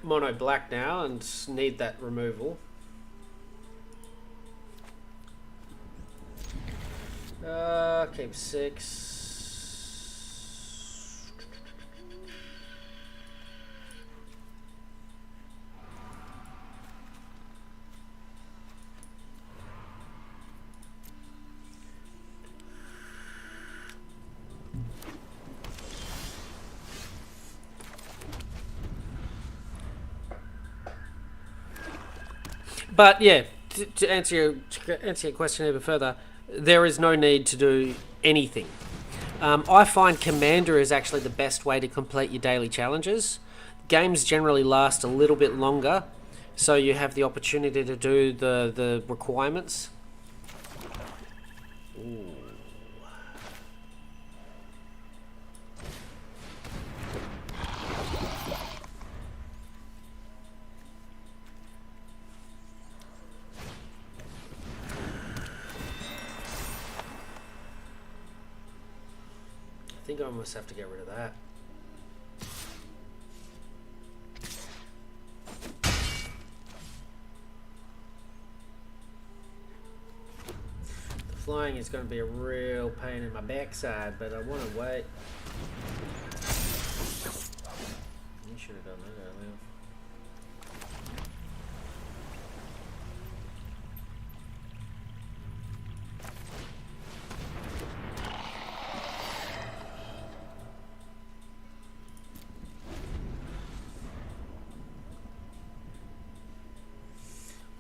mono black now and need that removal. Keep 6. But yeah, to answer your question even further, there is no need to do anything. I find Commander is actually the best way to complete your daily challenges. Games generally last a little bit longer, so you have the opportunity to do the requirements. Ooh. I think I must have to get rid of that. The flying is going to be a real pain in my backside, but I want to wait. You should have done that earlier.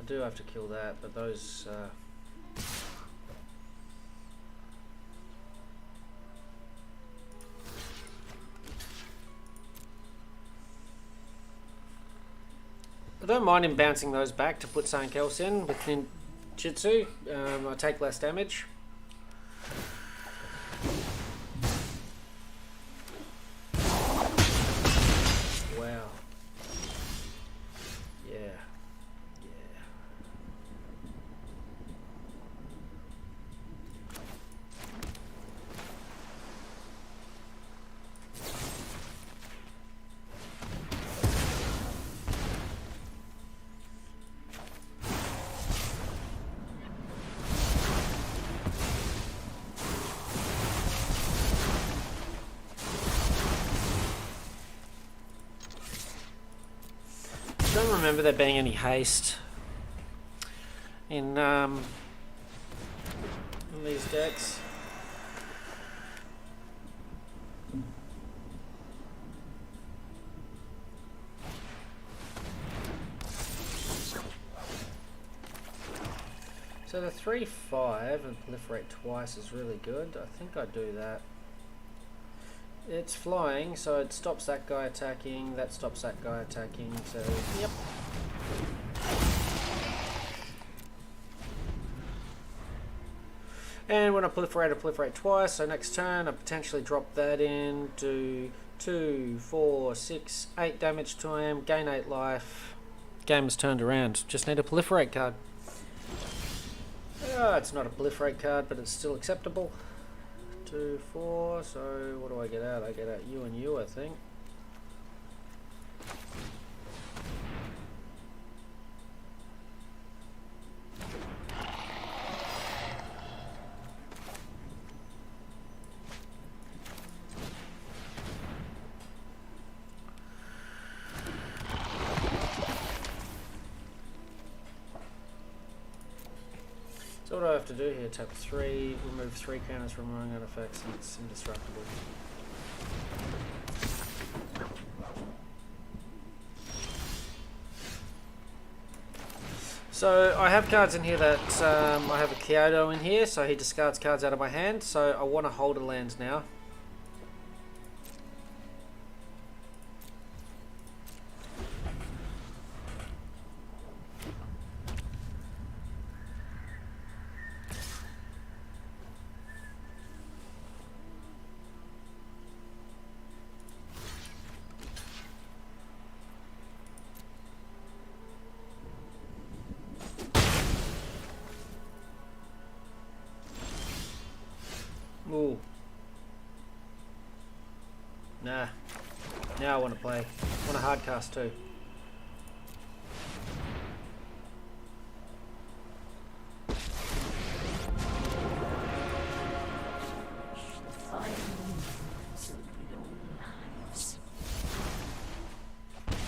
I do have to kill that, but those I don't mind him bouncing those back to put something else in with ninjutsu. I take less damage. Wow. Yeah. I don't remember there being any haste in these decks. So the 3/5 and proliferate twice is really good. I think I'd do that. It's flying, so it stops that guy attacking, that stops that guy attacking, so yep. And when I proliferate twice, so next turn I potentially drop that in, do 2, 4, 6, 8 damage to him, gain 8 life. Game is turned around. Just need a proliferate card. It's not a proliferate card, but it's still acceptable. 2, 4, so what do I get out? I get out you and you, I think. So what do I have to do here? Tap 3, remove 3 counters from running artifacts, and it's indestructible. So I have cards in here that I have a Kyoto in here, so he discards cards out of my hand. So I want to hold a land now. Ooh. Nah. Now I want to play. I want a hard cast too.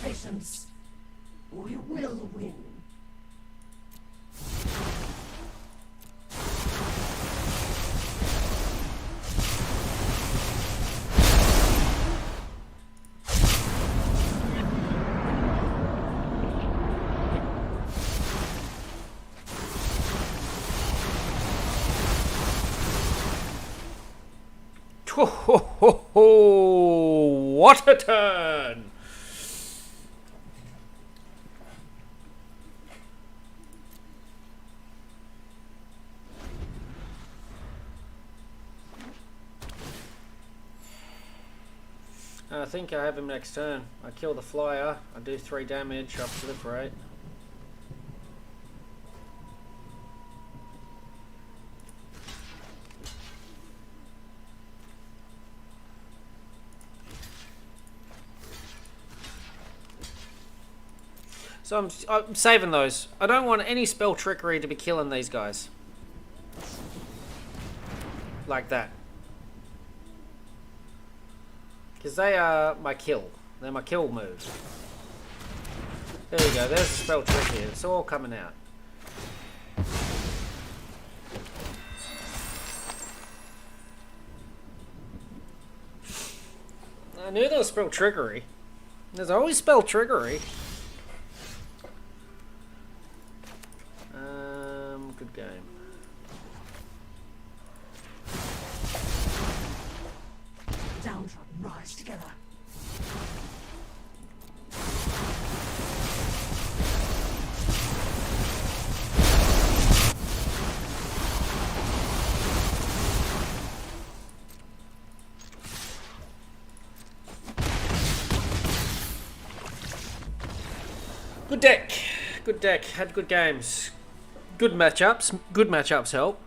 Patience. We will win. Ho, ho, ho, ho. What a turn! I think I have him next turn. I kill the flyer, I do 3 damage, I proliferate. So I'm saving those. I don't want any spell trickery to be killing these guys. Like that. Because they are my kill. They're my kill moves. There you go. There's the spell trick here. It's all coming out. I knew there was spell trickery. There's always spell trickery. Good game. Downtrodden rise together. Good deck. Good deck. Had good games. Good matchups. Good matchups help.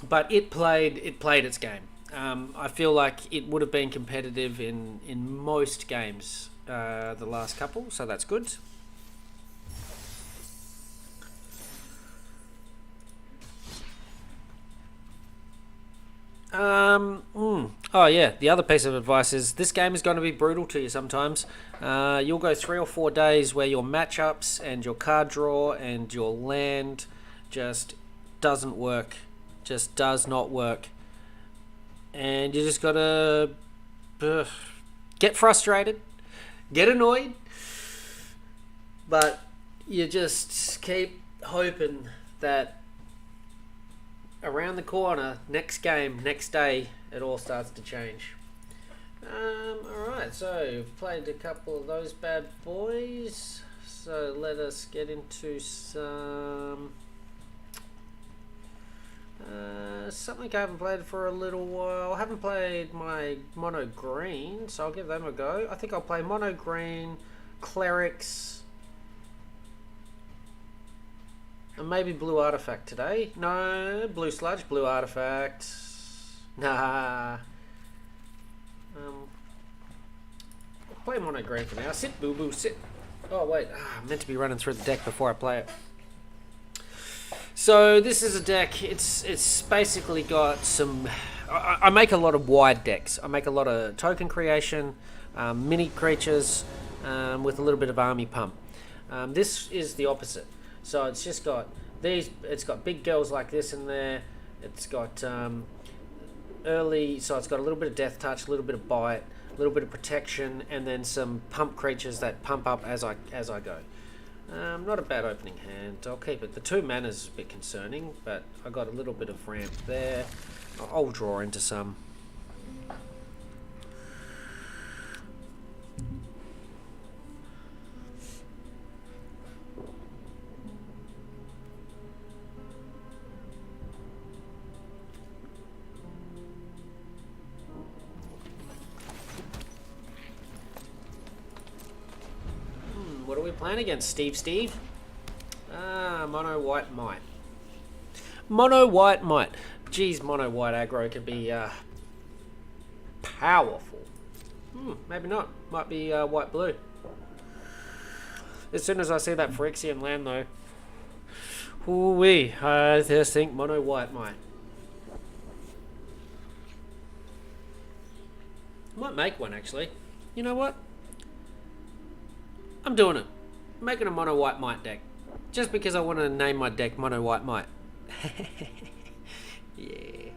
But it played its game. I feel like it would have been competitive in most games the last couple, so that's good. Oh yeah, the other piece of advice is this game is going to be brutal to you sometimes. You'll go 3 or 4 days where your matchups and your card draw and your land just doesn't work. Just does not work. And you just gotta get frustrated, get annoyed, but you just keep hoping that around the corner, next game, next day, it all starts to change. Alright, so we've played a couple of those bad boys. So let us get into some... something I haven't played for a little while. I haven't played my mono green, so I'll give them a go. I think I'll play mono green, clerics, and maybe blue artifact today. No, blue sludge, blue artifact. Nah. I'll play mono green for now. Sit, boo boo, sit. Oh wait, I'm meant to be running through the deck before I play it. So this is a deck, it's basically got some... I make a lot of wide decks. I make a lot of token creation, mini creatures, with a little bit of army pump. This is the opposite. So it's just got these, it's got big girls like this in there. It's got early, so it's got a little bit of death touch, a little bit of bite, a little bit of protection, and then some pump creatures that pump up as I go. Not a bad opening hand. I'll keep it. The 2 mana is a bit concerning, but I got a little bit of ramp there. I'll draw into some. What are we playing against, Steve? Mono white might. Mono white might. Geez, mono white aggro can be powerful. Maybe not. Might be white blue. As soon as I see that Phyrexian land though, ooh-wee, I just think mono white might. I might make one actually. You know what? I'm doing it. I'm making a mono white might deck. Just because I want to name my deck mono white might. Yeah.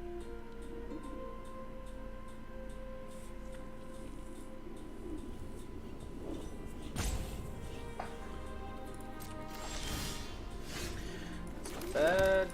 That's not bad.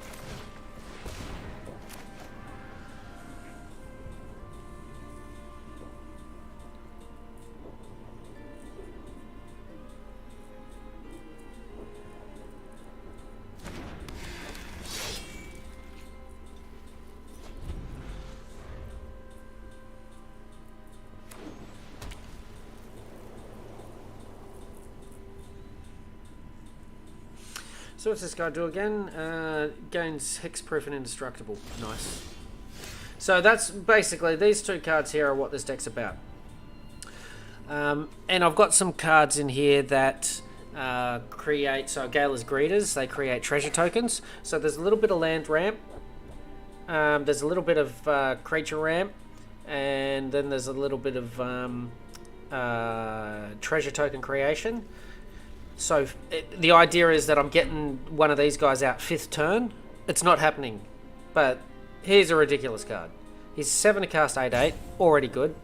So what's this guy do again? Gains hexproof and indestructible. Nice. So that's basically, these two cards here are what this deck's about. And I've got some cards in here that create, so Gala's Greeters, they create treasure tokens. So there's a little bit of land ramp, there's a little bit of creature ramp, and then there's a little bit of treasure token creation. So the idea is that I'm getting one of these guys out 5th turn. It's not happening, but here's a ridiculous card. He's 7 to cast 8/8, already good.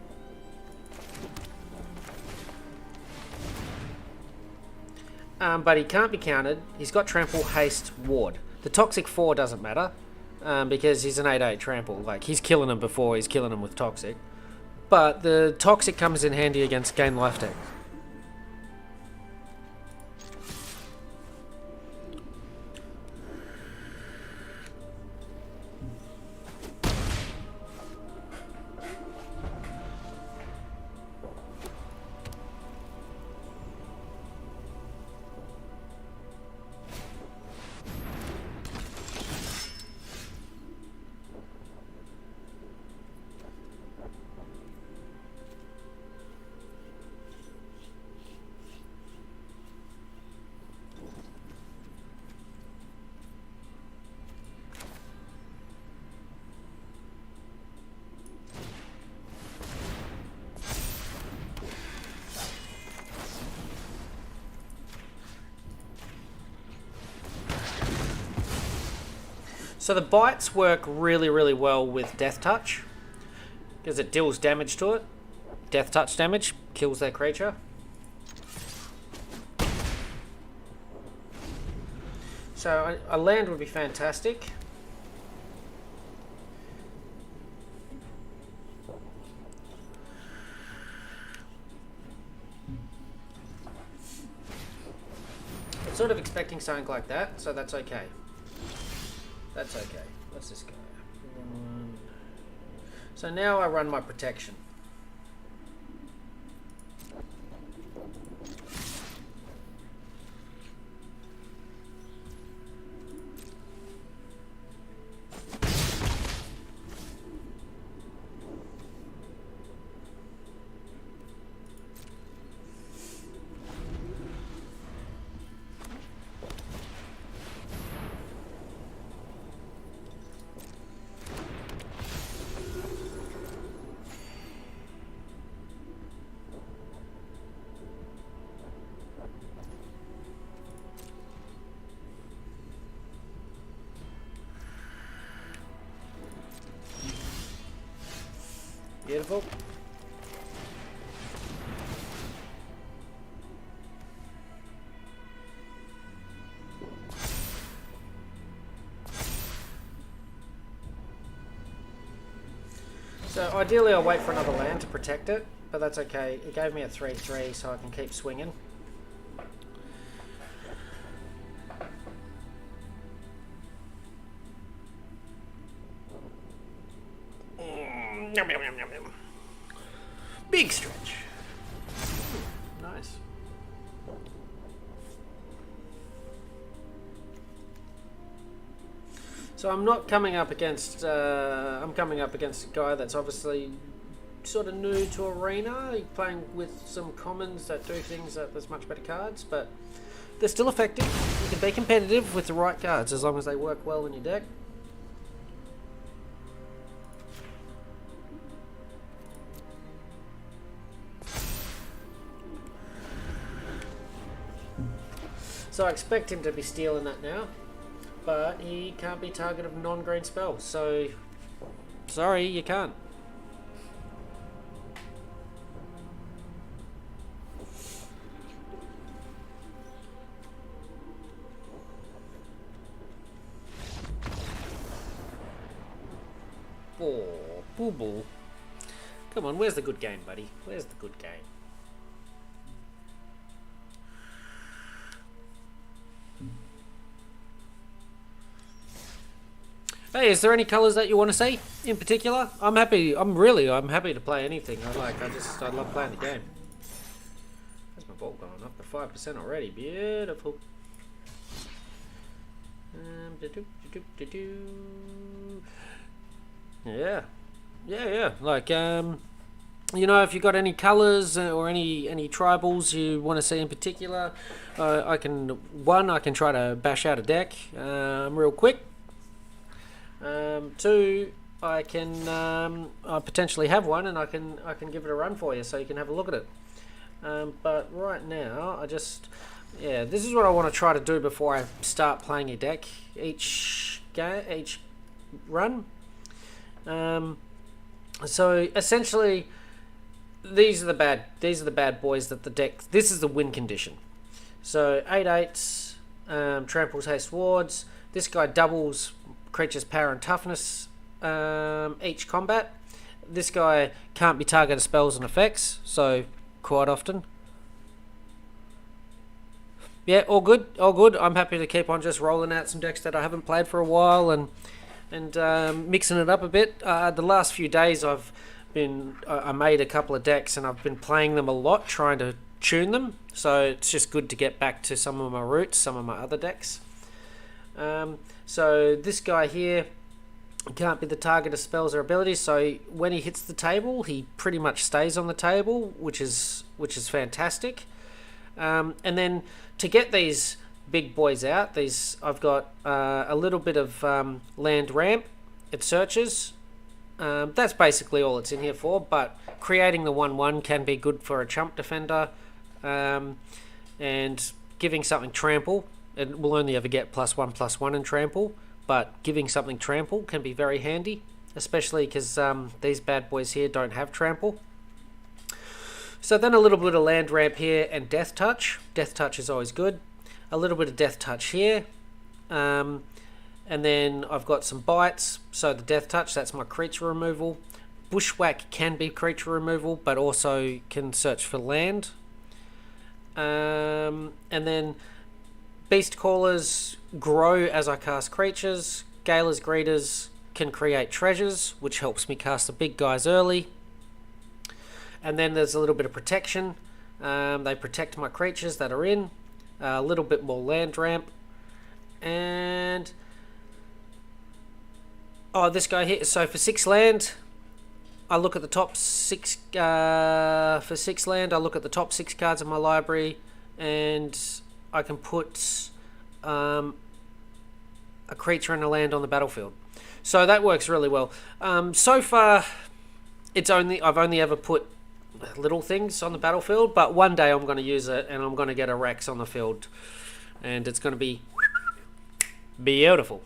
But he can't be countered. He's got Trample, Haste, Ward. The Toxic 4 doesn't matter because he's an 8/8 Trample. Like, he's killing them before he's killing them with Toxic. But the Toxic comes in handy against Gain Life deck. So the bites work really, really well with Death Touch because it deals damage to it. Death Touch damage kills their creature. So a land would be fantastic. I'm sort of expecting something like that, so that's okay. That's okay. What's this guy? So now I run my protection. Beautiful. So ideally I'll wait for another land to protect it, but that's okay. It gave me a 3/3 so I can keep swinging. Big stretch. Nice. So I'm not coming up against. I'm coming up against a guy that's obviously sort of new to Arena, playing with some commons that do things that there's much better cards, but they're still effective. You can be competitive with the right cards as long as they work well in your deck. So I expect him to be stealing that now, but he can't be target of non-green spells, so sorry, you can't. Oh, boo-boo. Come on, where's the good game, buddy? Where's the good game? Hey, is there any colours that you want to see in particular? I'm happy. I'm happy to play anything. I love playing the game. There's my ball going up to 5% already. Beautiful. Yeah, yeah. Like, you know, if you got any colours or any tribals you want to see in particular, I can try to bash out a deck real quick. Two, I can I potentially have one, and I can give it a run for you, so you can have a look at it. But right now, this is what I want to try to do before I start playing a deck each run. So essentially, these are the bad boys that the deck. This is the win condition. So 8/8 tramples haste wards. This guy doubles creature's power and toughness each combat. This guy can't be targeted spells and effects, so quite often. Yeah, all good. I'm happy to keep on just rolling out some decks that I haven't played for a while and mixing it up a bit. The last few days I made a couple of decks and I've been playing them a lot, trying to tune them. So it's just good to get back to some of my roots, some of my other decks. So this guy here can't be the target of spells or abilities. So when he hits the table, he pretty much stays on the table, which is fantastic. And then to get these big boys out, I've got a little bit of land ramp. It searches. That's basically all it's in here for, but creating the 1/1 can be good for a chump defender, and giving something trample. It will only ever get +1/+1 in trample, but giving something trample can be very handy, especially because these bad boys here don't have trample. So then a little bit of land ramp here and death touch. Death touch is always good. A little bit of death touch here. And then I've got some bites. So the death touch, that's my creature removal. Bushwhack can be creature removal, but also can search for land. And then beast callers grow as I cast creatures. Galer's greeters can create treasures, which helps me cast the big guys early. And then there's a little bit of protection. They protect my creatures that are in. A little bit more land ramp. And this guy here. So for 6 land, I look at the top 6. For 6 land, I look at the top 6 cards in my library, and I can put a creature and a land on the battlefield. So that works really well. So far, I've only ever put little things on the battlefield, but one day I'm going to use it and I'm going to get a Rex on the field, and it's going to be beautiful.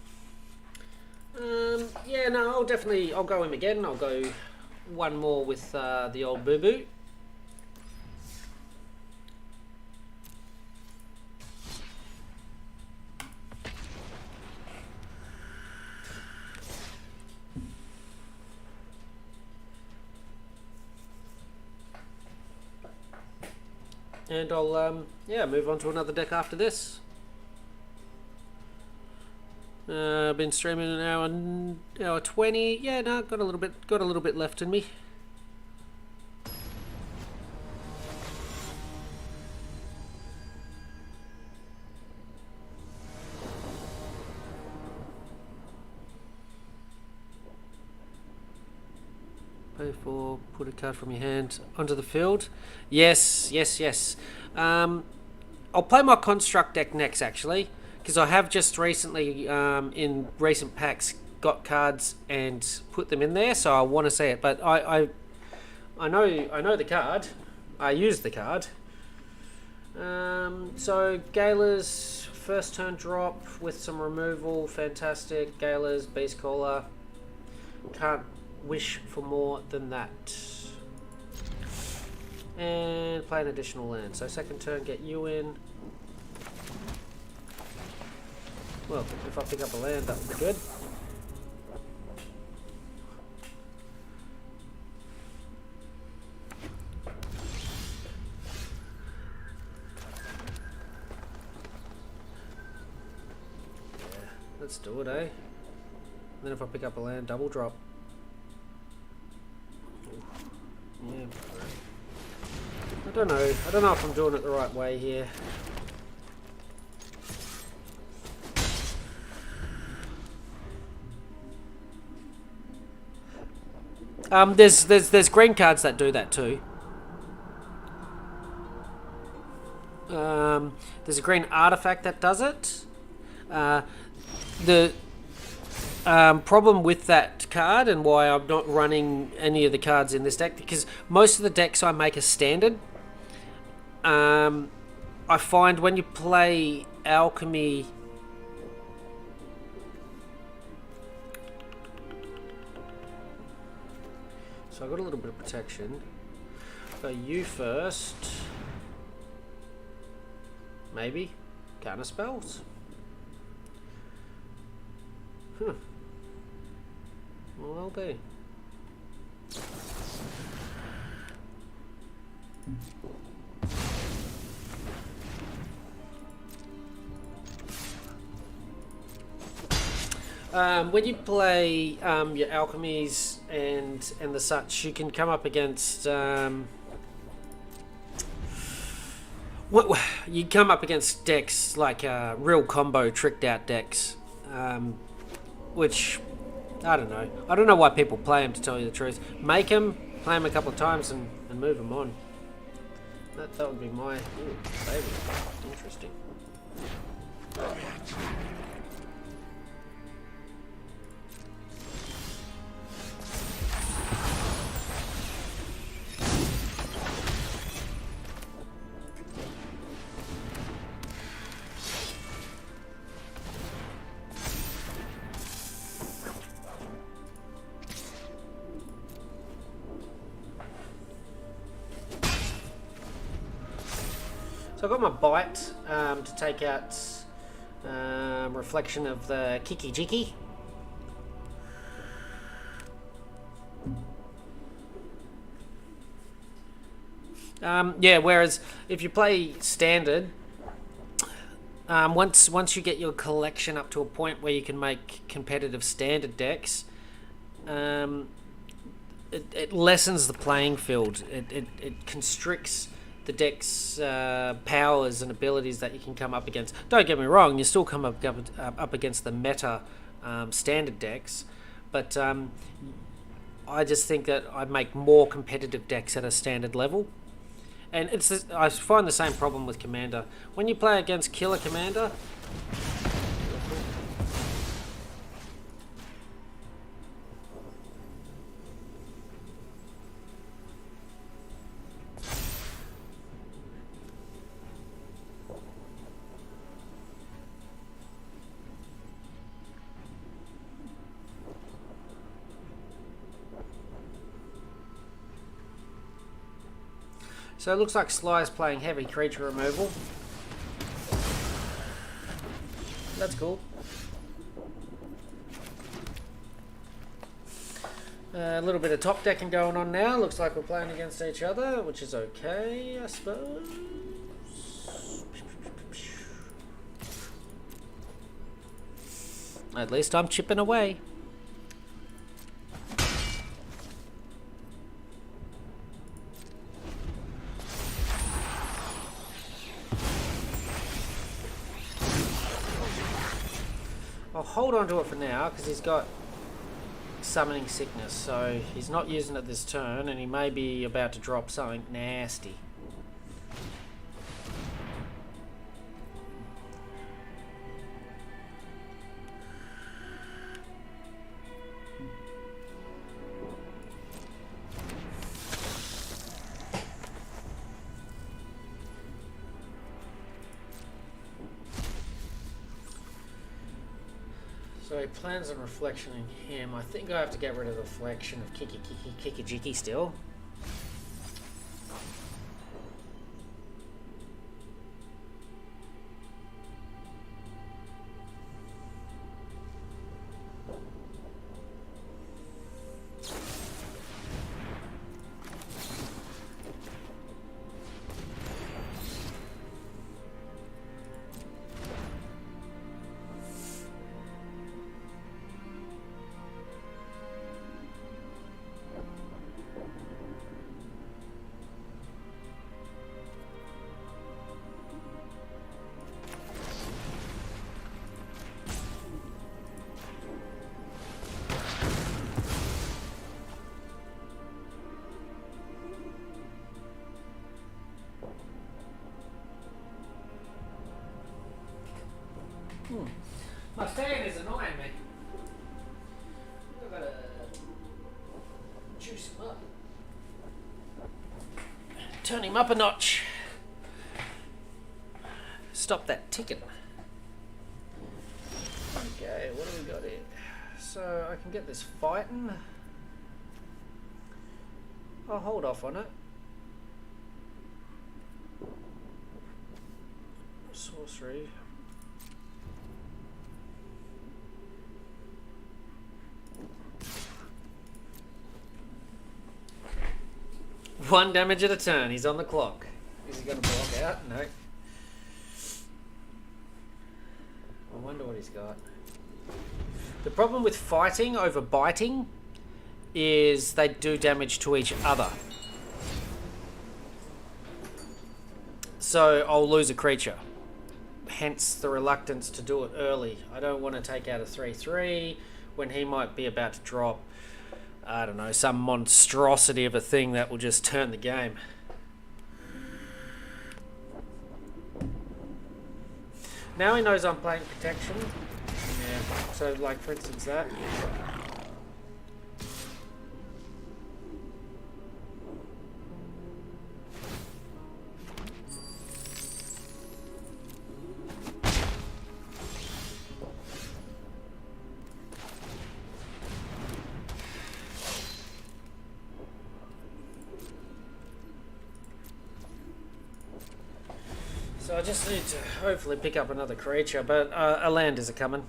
I'll go him again. I'll go one more with the old Boo Boo. And I'll move on to another deck after this. I've been streaming an hour 20. Yeah, no, got a little bit left in me. Pay for, put a card from your hand onto the field. Yes. I'll play my construct deck next, actually, because I have just recently, in recent packs, got cards and put them in there, so I want to see it. But I know the card. I use the card. So Galer's first turn drop with some removal, fantastic. Galer's Beast Caller. Can't wish for more than that. And play an additional land. So second turn, get you in. Well, if I pick up a land, that would be good. Yeah, let's do it, eh? And then if I pick up a land, double drop. Yeah. I don't know if I'm doing it the right way here. There's green cards that do that too. There's a green artifact that does it. The problem with that card and why I'm not running any of the cards in this deck, because most of the decks I make are standard. I find when you play alchemy, so I got a little bit of protection. So you first, maybe counter spells. Well, be. When you play your alchemies and the such, you can come up against you come up against decks like real combo tricked out decks, which I don't know. I don't know why people play them, to tell you the truth. Make them, play them a couple of times, and move them on. That would be my favourite. Interesting. So I've got my bite to take out reflection of the Kiki Jiki. Yeah, whereas if you play standard, once you get your collection up to a point where you can make competitive standard decks, it lessens the playing field. It constricts the deck's powers and abilities that you can come up against. Don't get me wrong, you still come up against the meta standard decks, but I just think that I'd make more competitive decks at a standard level. And I find the same problem with Commander. When you play against Killer Commander, so it looks like Sly's playing heavy creature removal. That's cool. A little bit of top decking going on now. Looks like we're playing against each other, which is okay, I suppose. At least I'm chipping away. I'll hold on to it for now because he's got summoning sickness, so he's not using it this turn, and he may be about to drop something nasty. So he plans on reflection in him. I think I have to get rid of the reflection of Kiki Jiki still. My fan is annoying me. I've got to juice him up. Turn him up a notch. Stop that ticking. Okay, what do we got here? So I can get this fighting. I'll hold off on it. Sorcery. One damage at a turn. He's on the clock. Is he going to block out? No. I wonder what he's got. The problem with fighting over biting is they do damage to each other. So I'll lose a creature. Hence the reluctance to do it early. I don't want to take out a 3/3 when he might be about to drop, I don't know, some monstrosity of a thing that will just turn the game. Now he knows I'm playing protection. Yeah, so like for instance that. So I just need to hopefully pick up another creature, but a land is a-coming.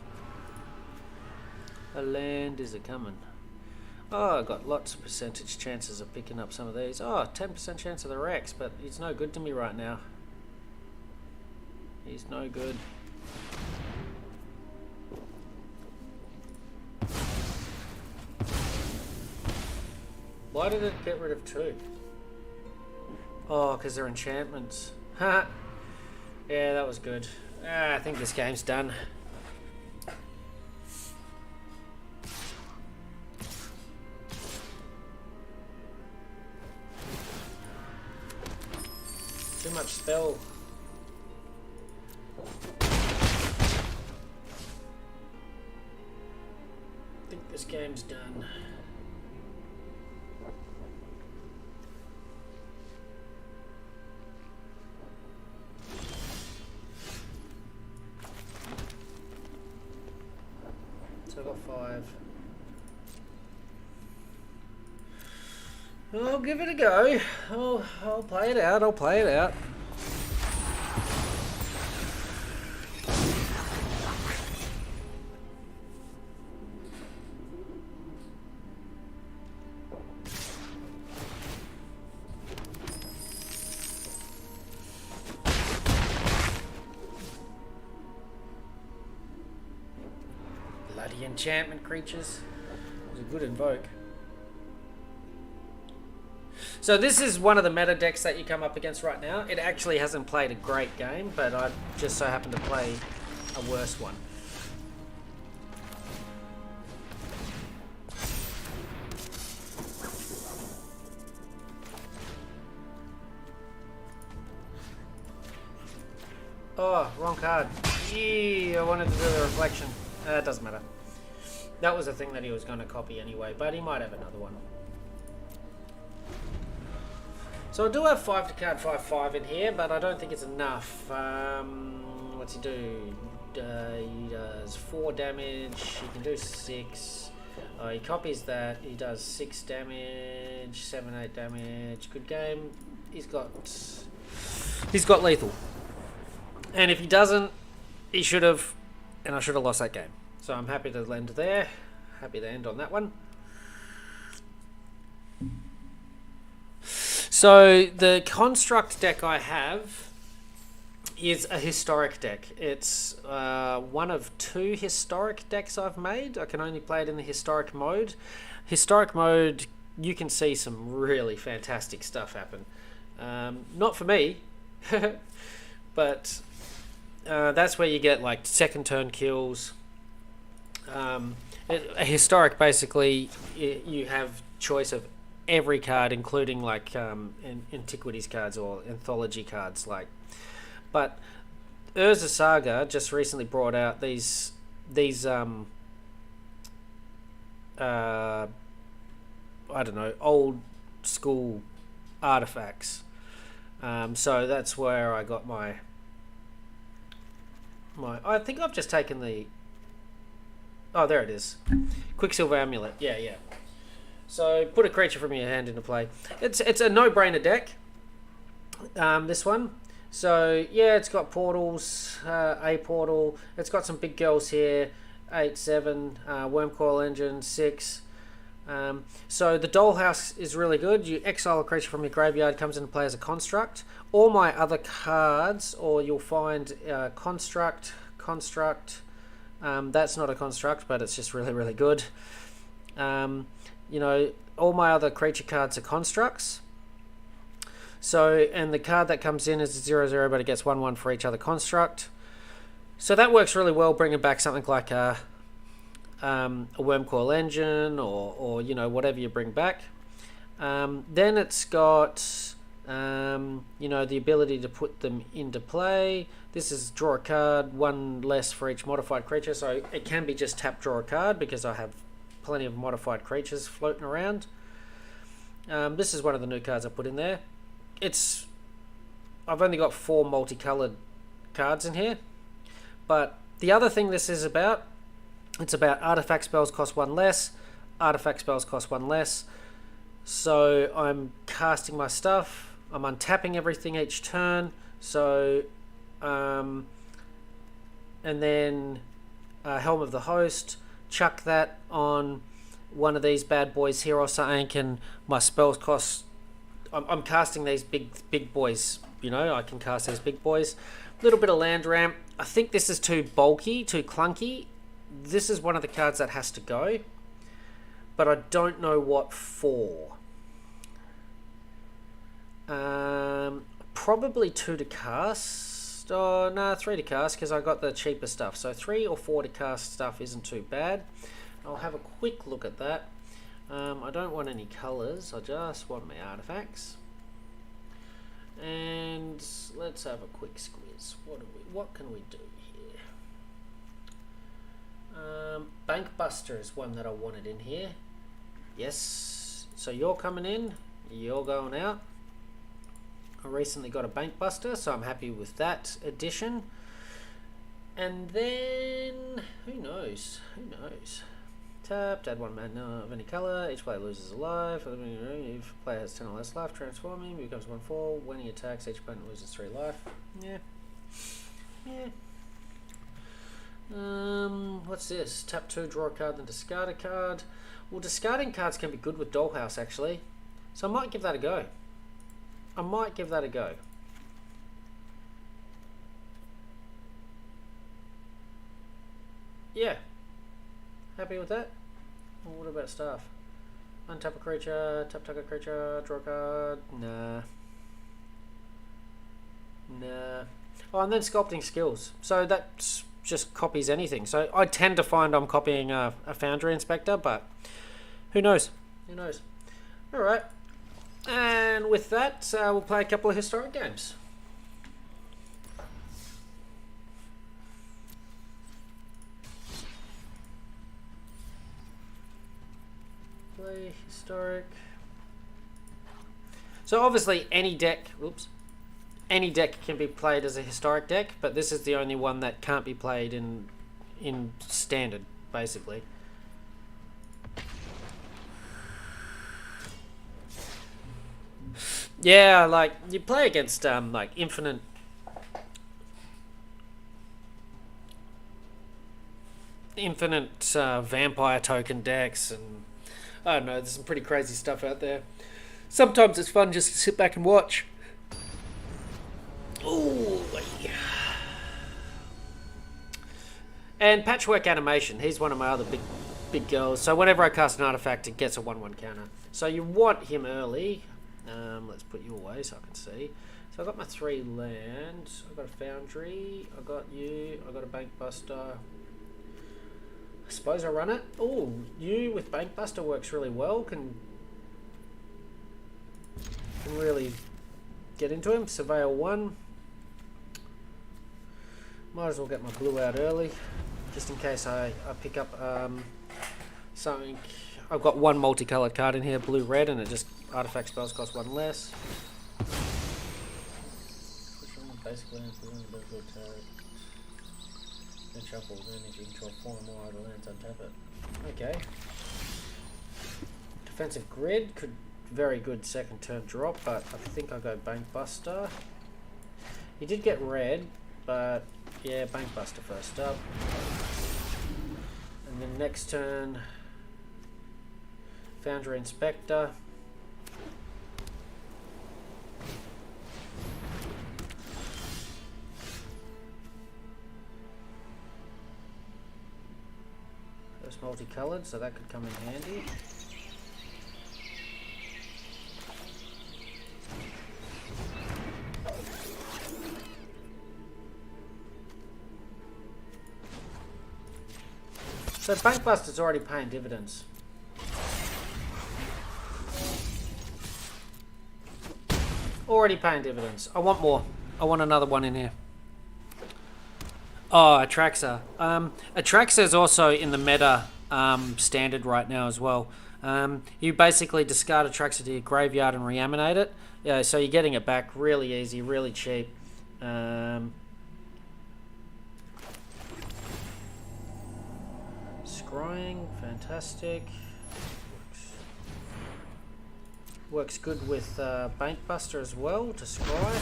A land is a-coming. Oh, I got lots of percentage chances of picking up some of these. Oh, 10% chance of the Rex, but he's no good to me right now. He's no good. Why did it get rid of 2? Oh, because they're enchantments. Haha. Yeah, that was good. I think this game's done. Too much spell. I think this game's done. So I've got 5. I'll give it a go. I'll play it out. I'll play it out. Bloody enchantment creatures. It was a good invoke. So this is one of the meta decks that you come up against right now. It actually hasn't played a great game, but I just so happen to play a worse one. Oh, wrong card. Yeah, I wanted to do the reflection. It doesn't matter. That was the thing that he was going to copy anyway, but he might have another one. So I do have 5 to card 5/5 in here, but I don't think it's enough. What's he do? He does 4 damage. He can do 6. He copies that. He does 6 damage, 7, 8 damage. Good game. He's got lethal. And if he doesn't, he should have, and I should have lost that game. So I'm happy to land there. Happy to end on that one. So the construct deck I have is a historic deck. It's one of 2 historic decks I've made. I can only play it in the historic mode. Historic mode, you can see some really fantastic stuff happen. Not for me, but that's where you get like second turn kills. A historic, basically, you have choice of every card, including like antiquities cards or anthology cards, like. But Urza Saga just recently brought out these I don't know, old school artifacts. So that's where I got my. I think I've just taken the. Oh, there it is. Quicksilver Amulet. Yeah, yeah. So put a creature from your hand into play. It's a no-brainer deck. This one. So yeah, it's got portals, a portal. It's got some big girls here. 8/7, Wormcoil Engine 6. So the Dollhouse is really good. You exile a creature from your graveyard, comes into play as a construct. All my other cards, or you'll find construct. That's not a construct, but it's just really, really good. All my other creature cards are constructs. So, and the card that comes in is a 0/0, but it gets 1/1 for each other construct. So that works really well, bringing back something like a Wormcoil Engine or whatever you bring back. Then it's got the ability to put them into play. This is draw a card, 1 less for each modified creature, so it can be just tap draw a card because I have plenty of modified creatures floating around. This is one of the new cards I put in there. I've only got 4 multicolored cards in here. But the other thing this is about, it's about artifact spells cost 1 less, artifact spells cost 1 less. So I'm casting my stuff, I'm untapping everything each turn. So, and then Helm of the Host, chuck that on one of these bad boys here or something, and my spells cost. I'm casting these big boys. I can cast these big boys. A little bit of land ramp. I think this is too bulky, too clunky. This is one of the cards that has to go, but I don't know what for. Probably 2 to cast. Oh, no, 3 to cast because I got the cheaper stuff. So 3 or 4 to cast stuff isn't too bad. I'll have a quick look at that. I don't want any colours. I just want my artifacts. And let's have a quick squiz. What can we do here? Bank Buster is one that I wanted in here. Yes. So you're coming in. You're going out. I recently got a Bank Buster, so I'm happy with that addition. And then who knows? Tapped, add 1 mana of any colour. Each player loses a life. If the player has 10 or less life, transform him. He becomes 1/4. When he attacks, each opponent loses 3 life. Yeah. What's this? Tap 2, draw a card, then discard a card. Well, discarding cards can be good with Dollhouse, actually. So I might give that a go. Yeah. Happy with that? Well, what about stuff? Untap a creature, tap a creature, draw a card. Nah. Oh, and then sculpting skills. So that just copies anything. So I tend to find I'm copying a Foundry Inspector, but who knows? Alright. And with that, we'll play a couple of historic games. Play historic. So obviously any deck can be played as a historic deck, but this is the only one that can't be played in standard, basically. Yeah, like you play against like infinite vampire token decks, and I don't know, there's some pretty crazy stuff out there. Sometimes it's fun just to sit back and watch. Ooh, yeah. And Patchwork Animation, he's one of my other big girls. So whenever I cast an artifact, it gets a 1/1 counter. So you want him early. Let's put you away so I can see. So I got my 3 lands. I got a Foundry. I got you. I got a Bank Buster. I suppose I run it. Oh, you with Bank Buster works really well. Can really get into him. Surveil 1. Might as well get my blue out early, just in case I pick up something. I've got one multicolored card in here, blue red, and it just artifact spells cost one less. Basically, then shuffle, then if you control 4 or more other lands, untap it. Okay. Defensive Grid could very good second turn drop, but I think I'll go Bankbuster. He did get red, but yeah, Bankbuster first up. And then next turn, Foundry Inspector. First multicolored, so that could come in handy. So Bankbuster's already paying dividends. Already paying dividends. I want more. I want another one in here. Oh, Atraxa. Atraxa is also in the meta standard right now as well. You basically discard Atraxa to your graveyard and reanimate it. Yeah, so you're getting it back really easy, really cheap. Scrying, fantastic. Works good with Bankbuster as well to scry.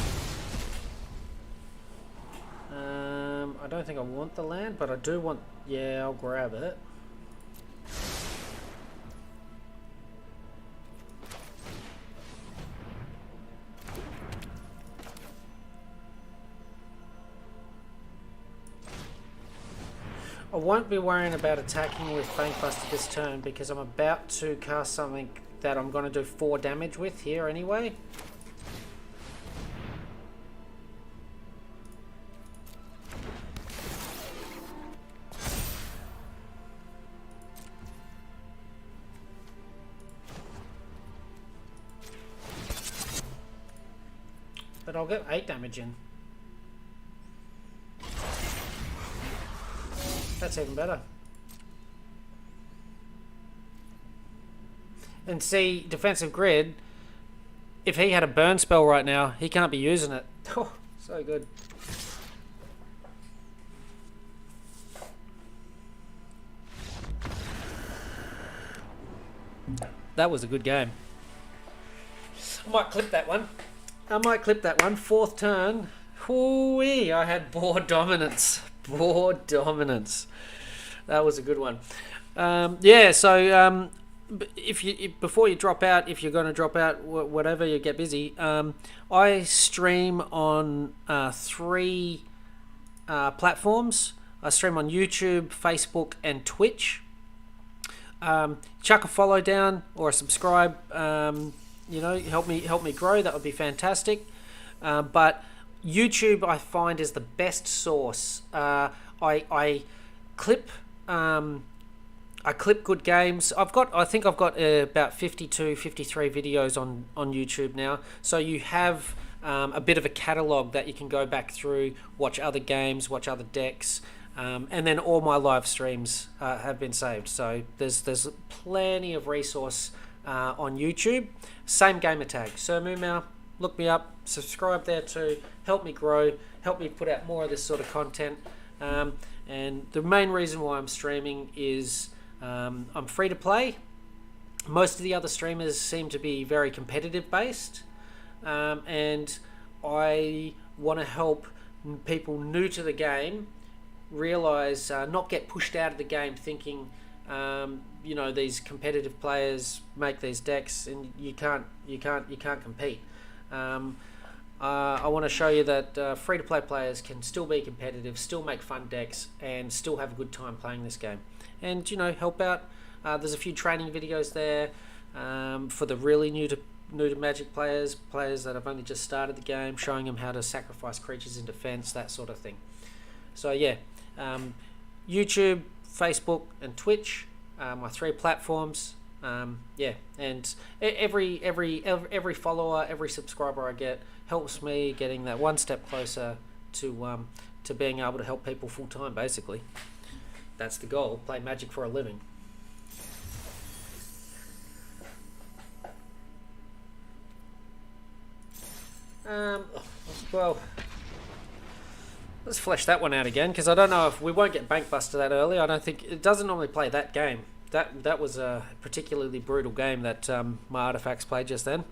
I don't think I want the land, but I do want... Yeah, I'll grab it. I won't be worrying about attacking with Bankbuster this turn because I'm about to cast something that I'm going to do 4 damage with here anyway. But I'll get 8 damage in. That's even better. And see, defensive grid, if he had a burn spell right now, he can't be using it. Oh, so good. That was a good game. I might clip that one. 4th turn. Hoo-wee, I had board dominance. Board dominance. That was a good one. Yeah, so before you drop out, if you're going to drop out, whatever, you get busy. I stream on 3 platforms. I stream on YouTube, Facebook, and Twitch. Chuck a follow down or a subscribe. You know, help me grow. That would be fantastic. But YouTube, I find, is the best source. I clip good games. I think I've got about 52, 53 videos on YouTube now. So you have a bit of a catalogue that you can go back through, watch other games, watch other decks, and then all my live streams have been saved. So there's plenty of resource on YouTube. Same gamer tag, Sir Moomau. Look me up, subscribe there too. Help me grow, help me put out more of this sort of content. And the main reason why I'm streaming is I'm free to play. Most of the other streamers seem to be very competitive based, and I want to help people new to the game realize, not get pushed out of the game thinking you know, these competitive players make these decks and you can't compete. I want to show you that free-to-play players can still be competitive, still make fun decks, and still have a good time playing this game. And, you know, help out. There's a few training videos there for the really new to Magic players that have only just started the game, showing them how to sacrifice creatures in defense, that sort of thing. So yeah, YouTube, Facebook, and Twitch, my 3 platforms. Yeah, and every follower, every subscriber I get helps me getting that one step closer to to being able to help people full time. Basically, that's the goal. Play Magic for a living. Well, let's flesh that one out again, because I don't know if we won't get Bankbuster that early. I don't think it doesn't normally play that game. That was a particularly brutal game that my artifacts played just then.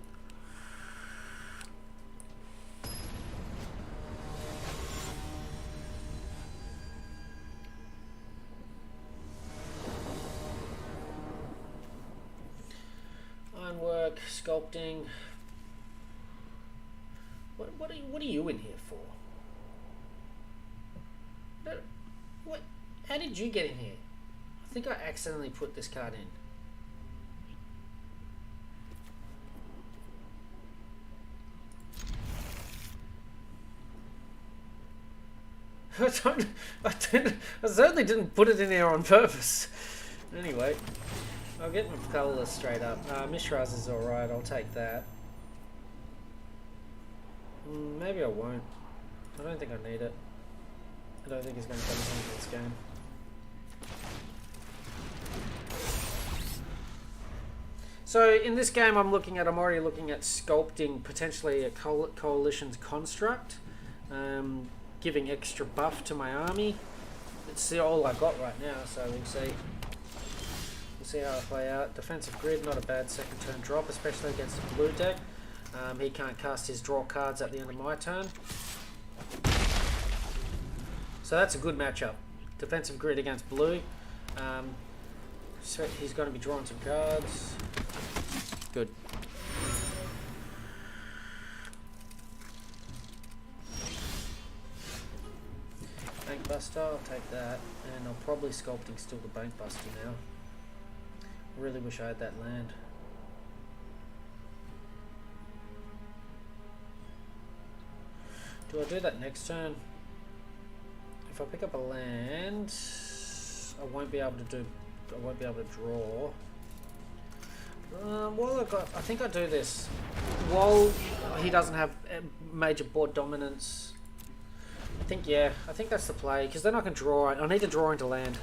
Ironwork, sculpting. What are you in here for? What? How did you get in here? I think I accidentally put this card in. I certainly didn't put it in there on purpose. Anyway, I'll get my colourless straight up. Mishraz is alright, I'll take that. Maybe I won't. I don't think I need it. I don't think he's going to come into this game. So in this game I'm already looking at sculpting potentially a coalition's construct, giving extra buff to my army. It's all I got right now, so we'll see. We'll see how I play out. Defensive grid, not a bad second turn drop, especially against the blue deck. He can't cast his draw cards at the end of my turn. So that's a good matchup. Defensive grid against blue. So he's going to be drawing some cards. Good. Bankbuster, I'll take that. And I'll probably sculpting still the Bankbuster now. Really wish I had that land. Do I do that next turn? If I pick up a land, I won't be able to draw. Well, I think I do this while he doesn't have major board dominance. I think that's the play, because then I can draw. I need to draw into land.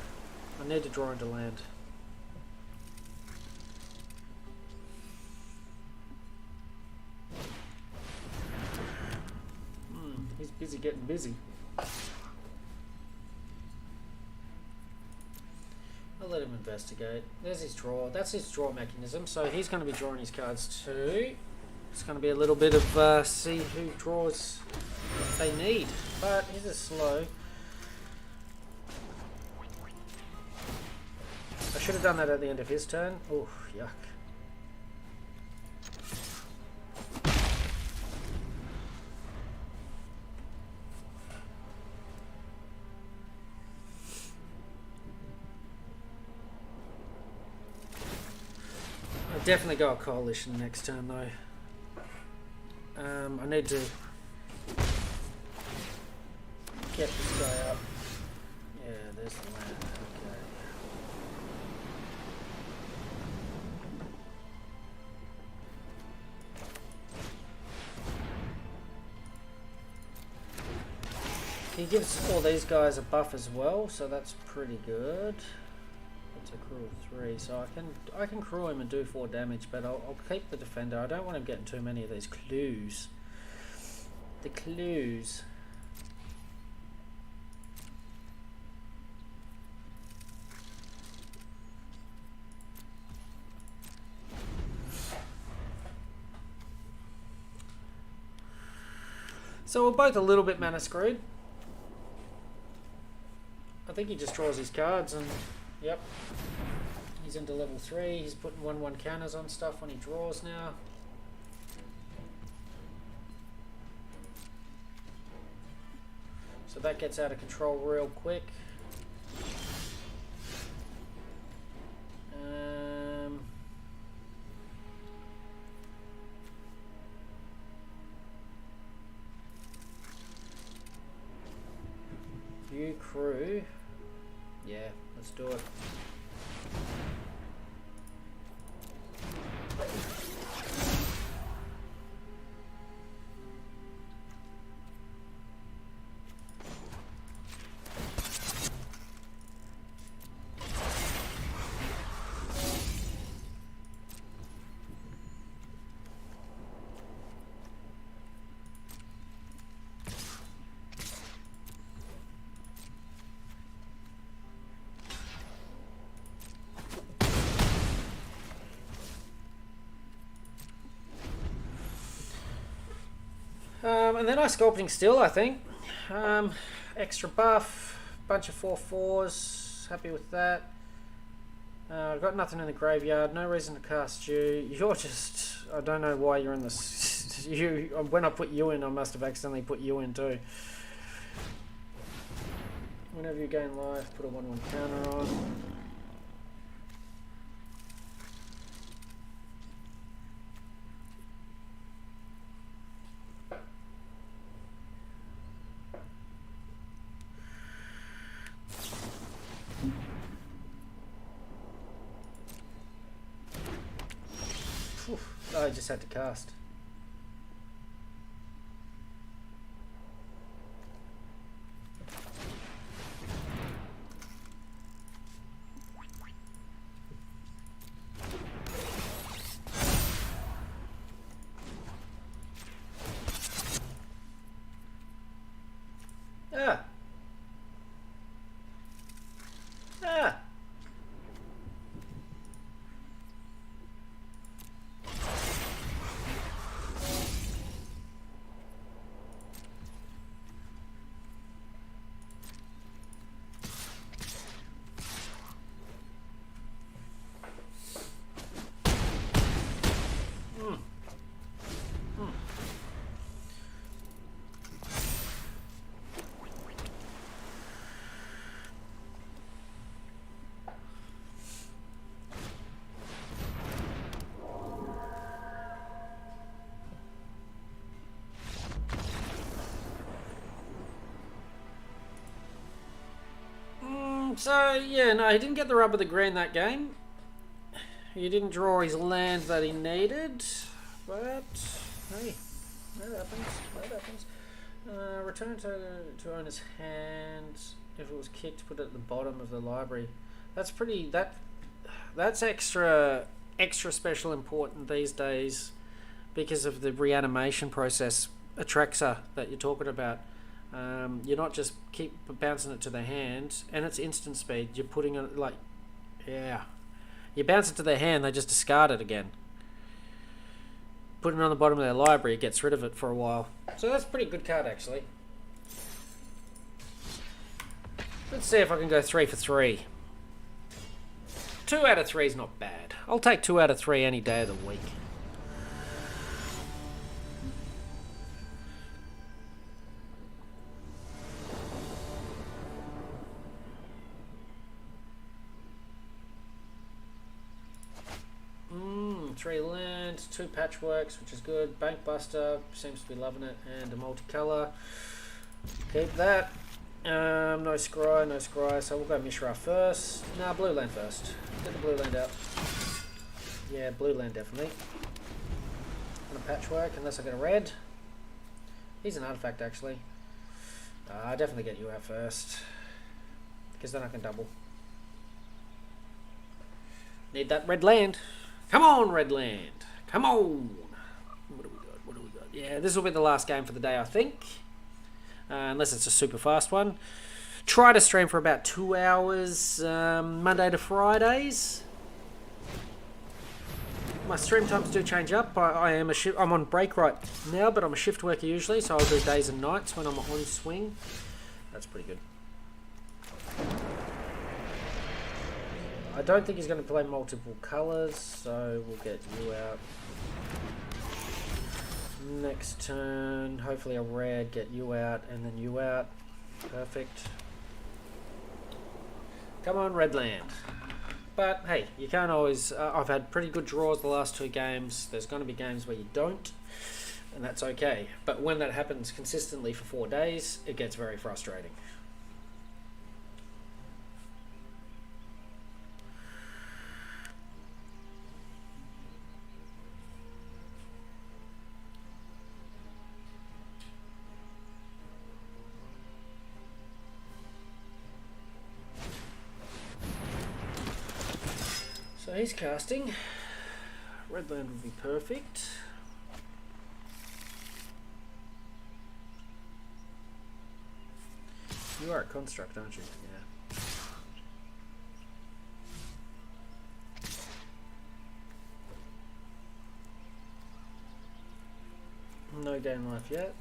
He's busy getting busy. I'll let him investigate. There's his draw. That's his draw mechanism. So he's going to be drawing his cards too. It's going to be a little bit of see who draws what they need. But he's a slow. I should have done that at the end of his turn. Oh, yuck. Definitely go a coalition next turn though. I need to get this guy up. Yeah, there's the land. Okay. He gives all these guys a buff as well, so that's pretty good. Crew 3, so I can crew him and do 4 damage, but I'll keep the defender. I don't want him getting too many of these clues. The clues. So we're both a little bit mana screwed. I think he just draws his cards and yep. He's into level 3. He's putting 1/1 counters on stuff when he draws now. So that gets out of control real quick. View crew. Yeah, let's do it. And then Ice Sculpting still, I think. Extra buff, bunch of 4/4s. Happy with that. I've got nothing in the graveyard. No reason to cast you. You're just... I don't know why you're in this. When I put you in, I must have accidentally put you in too. Whenever you gain life, put a 1/1 counter on. Oh, I just had to cast. Ah. Ah. So, yeah, no, he didn't get the rub of the green that game. He didn't draw his land that he needed. But, hey, that happens. That happens. Return to owner's hand. If it was kicked, put it at the bottom of the library. That's pretty... That's extra special important these days because of the reanimation process, Atraxa, that you're talking about. You're not just keep bouncing it to the hand, and it's instant speed. You're putting it like, yeah, you bounce it to their hand, they just discard it again. Putting it on the bottom of their library, it gets rid of it for a while. So that's a pretty good card, actually. Let's see if I can go 3 for 3. 2 out of 3 is not bad. I'll take 2 out of 3 any day of the week. Three lands, 2 patchworks, which is good. Bankbuster seems to be loving it, and a multicolour. Keep that. No scry, so we'll go Mishra first. Nah, blue land first. Get the blue land out. Yeah, blue land definitely. And a patchwork, unless I get a red. He's an artifact actually. Definitely get you out first, because then I can double. Need that red land. Come on, red land. Come on. What do we got? Yeah, this will be the last game for the day, I think. Unless it's a super fast one. Try to stream for about 2 hours, Monday to Fridays. My stream times do change up. I'm on break right now, but I'm a shift worker usually, so I'll do days and nights when I'm on swing. That's pretty good. I don't think he's going to play multiple colours, so we'll get you out. Next turn, hopefully a red, get you out, and then you out. Perfect. Come on, red land. But hey, you can't always... I've had pretty good draws the last 2 games. There's going to be games where you don't, and that's okay. But when that happens consistently for 4 days, it gets very frustrating. So he's casting. Red land would be perfect. You are a construct, aren't you? Yeah. No down life yet.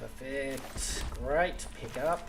Perfect. Great. Pick up.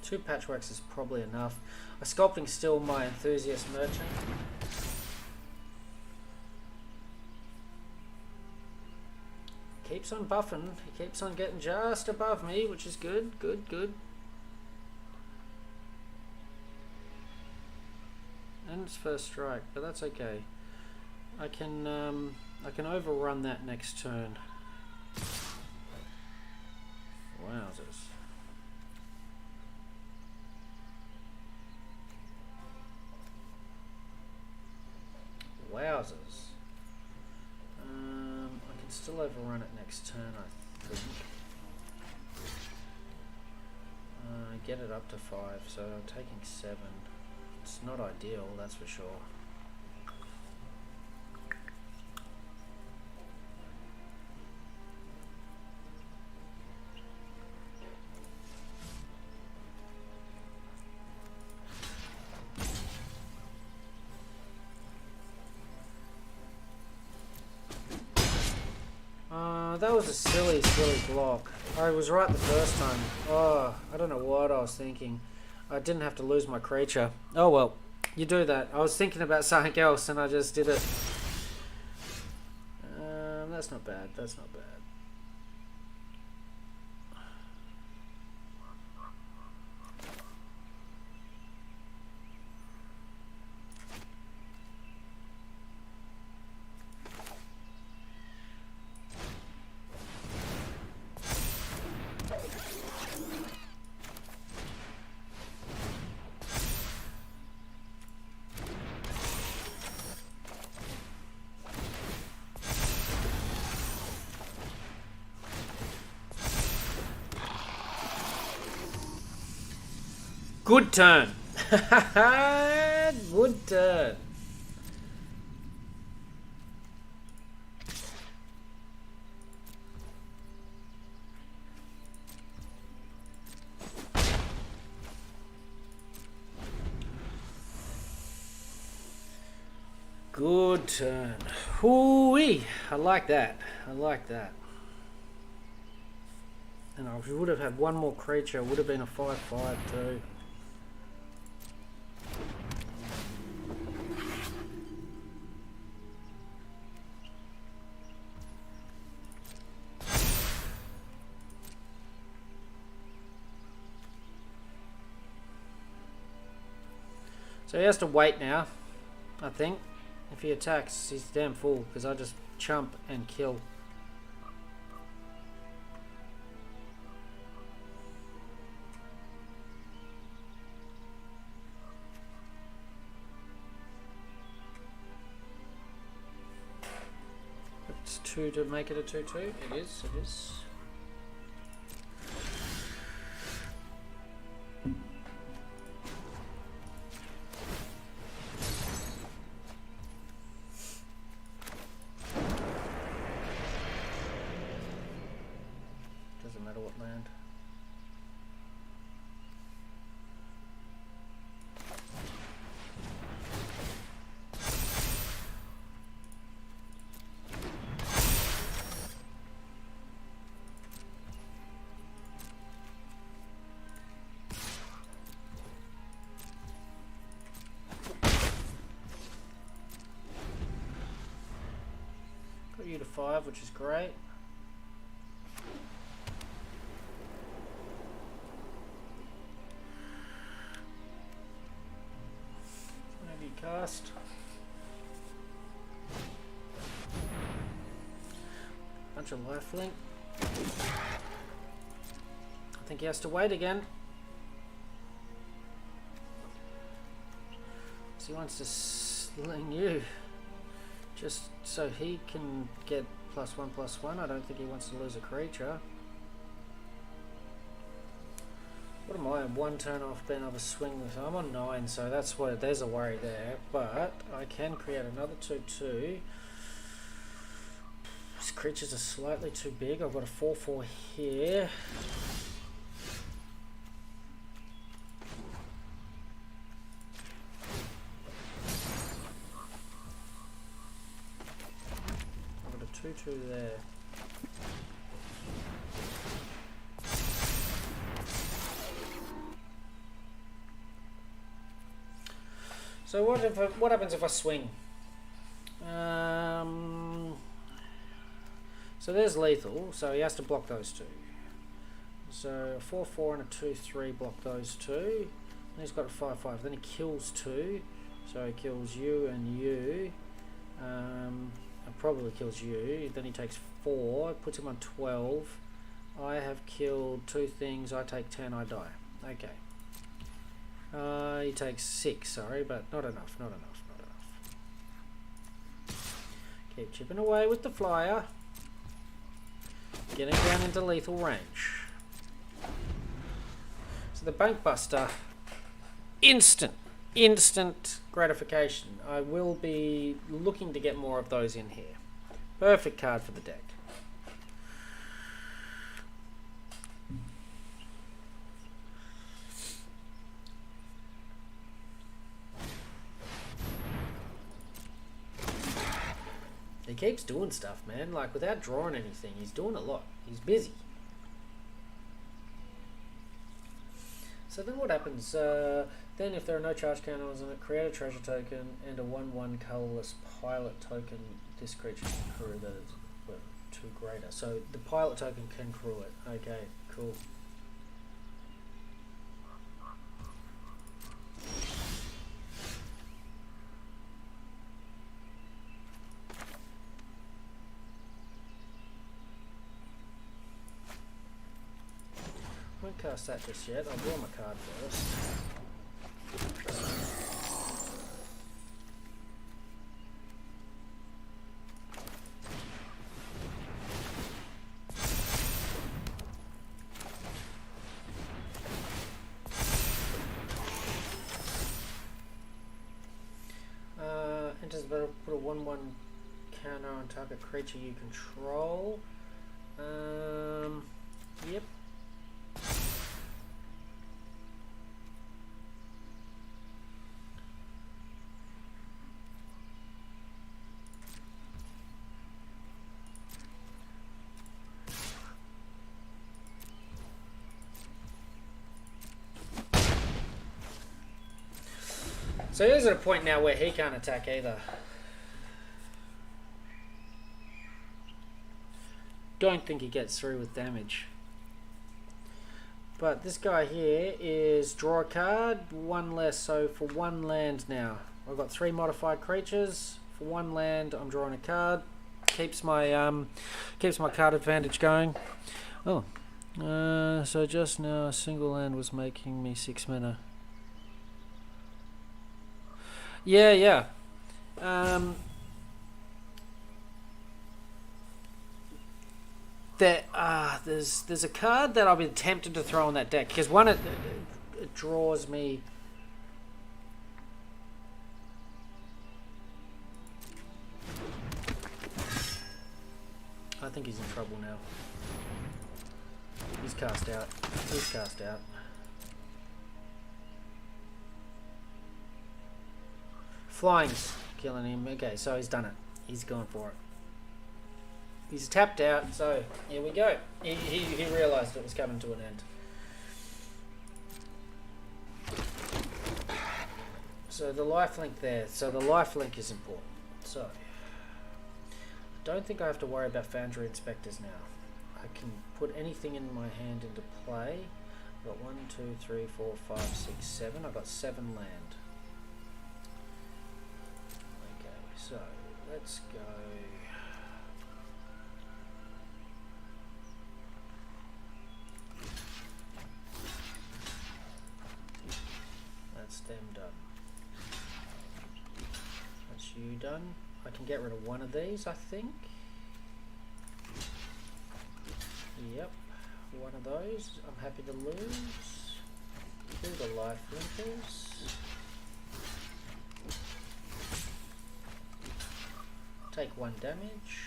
Two patchworks is probably enough. A sculpting's still my enthusiast merchant. Keeps on buffing. He keeps on getting just above me, which is good, good, good. And it's first strike, but that's okay. I can overrun that next turn. Wowzers. Wowzers. I can still overrun it next turn, I think. Get it up to 5, so I'm taking 7. It's not ideal, that's for sure. That was a silly block. I was right the first time. Oh, I don't know what I was thinking. I didn't have to lose my creature. Oh well, you do that. I was thinking about something else and I just did it. That's not bad. That's not bad. Good turn. Good turn. Good turn. Hoo-wee. I like that. I like that. And I would have had one more creature. It would have been a 5/5 too. So he has to wait now, I think. If he attacks, he's damn fool, because I just chump and kill. It's 2 to make it a 2/2. It is, it is. Doesn't matter what land. Got you to 5, which is great. Maybe cast. Bunch of lifelink. I think he has to wait again. So he wants to sling you. Just so he can get +1/+1. I don't think he wants to lose a creature. What am I? One turn off being able to swing with. I'm on 9, so that's what. There's a worry there. But I can create another 2/2. These creatures are slightly too big. I've got a 4/4 here. I've got a 2/2 there. So what happens if I swing? So there's lethal, so he has to block those two. So a 4/4 and a 2/3 block those two. And he's got a 5/5. Then he kills 2, so he kills you and you. Probably kills you. Then he takes 4, puts him on 12. I have killed 2 things. I take 10. I die. Okay. He takes 6, sorry, but not enough, not enough, not enough. Keep chipping away with the flyer. Getting down into lethal range. So the Bank Buster, instant gratification. I will be looking to get more of those in here. Perfect card for the deck. He keeps doing stuff, man. Like, without drawing anything, he's doing a lot. He's busy. So then what happens? Then if there are no charge counters on it, create a treasure token and a 1/1 colorless pilot token. This creature can crew that is 2 greater. So the pilot token can crew it. Okay, cool. I won't cast that just yet. I'll draw my card first. Enters the battle, put a 1/1 counter on target creature you control. Yep. So he's at a point now where he can't attack either. Don't think he gets through with damage. But this guy here is draw a card, 1 less. So for 1 land now, I've got 3 modified creatures. For 1 land, I'm drawing a card. Keeps my card advantage going. Oh, so just now a single land was making me 6 mana. Yeah. There's a card that I've been tempted to throw on that deck because one it draws me. I think he's in trouble now. He's cast out. Flying's killing him. Okay, so he's done it. He's going for it. He's tapped out, so here we go. He realised it was coming to an end. So the lifelink there. So the lifelink is important. So I don't think I have to worry about Foundry Inspectors now. I can put anything in my hand into play. I've got 1, 2, 3, 4, 5, 6, 7. I've got 7 land. So let's go. That's them done. That's you done. I can get rid of one of these, I think. Yep, one of those. I'm happy to lose. Do the life linkers. Take 1 damage.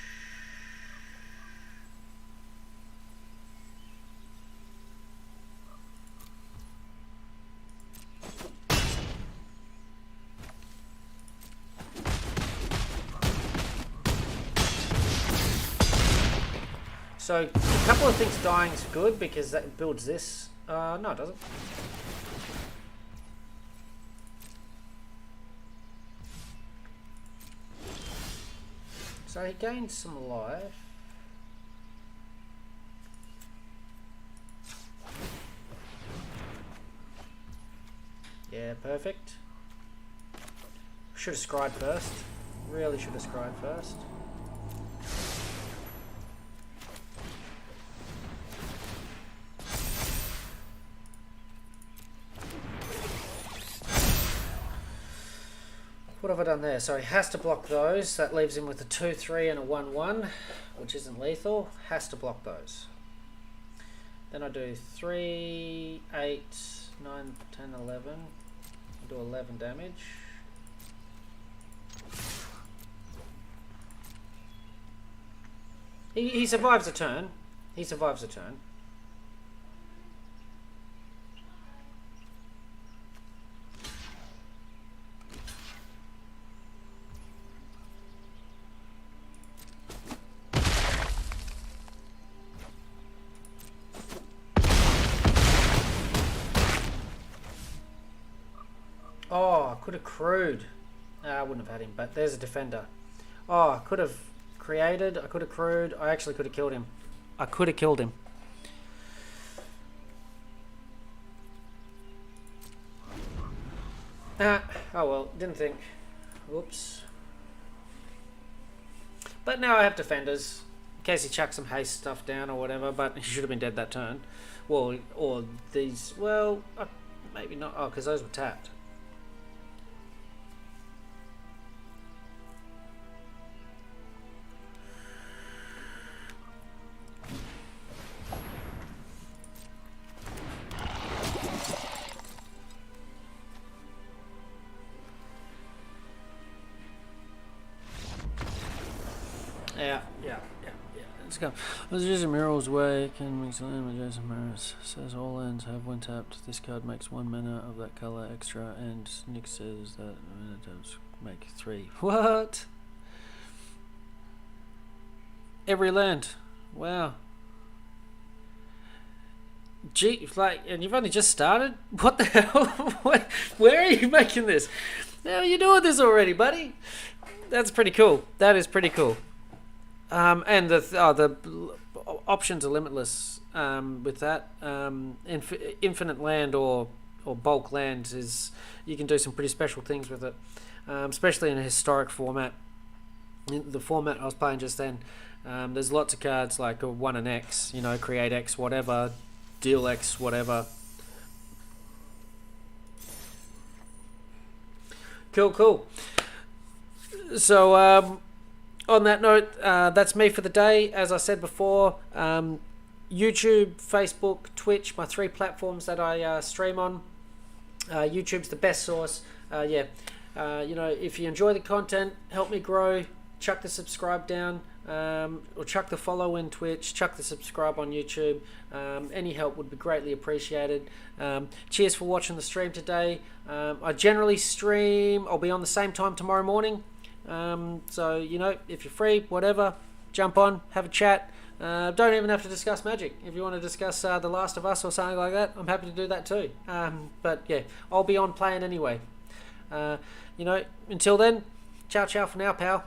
So a couple of things dying is good because that builds this. No, it doesn't. So he gains some life. Yeah, perfect. Should have scried first. Really should have scried first. What have I done there? So he has to block those. That leaves him with a 2-3 and a 1-1, which isn't lethal. Has to block those. Then I do 3, 8, 9, 10, 11. I do 11 damage. He survives a turn. He survives a turn. Oh, I could have crewed. I wouldn't have had him, but there's a defender. Oh, I could have created. I could have crewed. I actually could have killed him. I could have killed him. Oh well, didn't think. Whoops. But now I have defenders. In case he chucks some haste stuff down or whatever, but he should have been dead that turn. Well, or these, well, maybe not. Oh, because those were tapped. Yeah. Let's go. I was using Mural's Way, can mix land with Jason Maris. Says all lands have when tapped. This card makes 1 mana of that colour extra, and Nick says that mana does make 3. What? Every land. Wow. Gee, like, and you've only just started? What the hell? Where are you making this? How are you doing this already, buddy? That's pretty cool. That is pretty cool. And the options are limitless with that. Infinite land or bulk land is, you can do some pretty special things with it, especially in a historic format. In the format I was playing just then, there's lots of cards like 1 and X, you know, create X whatever, deal X whatever. Cool. So on that note, that's me for the day. As I said before, YouTube, Facebook, Twitch, my 3 platforms that I stream on. YouTube's the best source. You know, if you enjoy the content, help me grow. Chuck the subscribe down, or chuck the follow in Twitch, chuck the subscribe on YouTube. Any help would be greatly appreciated. Cheers for watching the stream today. I generally stream, I'll be on the same time tomorrow morning. So, you know, if you're free, whatever, jump on, have a chat. Don't even have to discuss Magic. If you want to discuss The Last of Us or something like that, I'm happy to do that too. But yeah, I'll be on playing anyway. You know, until then, ciao for now, pal.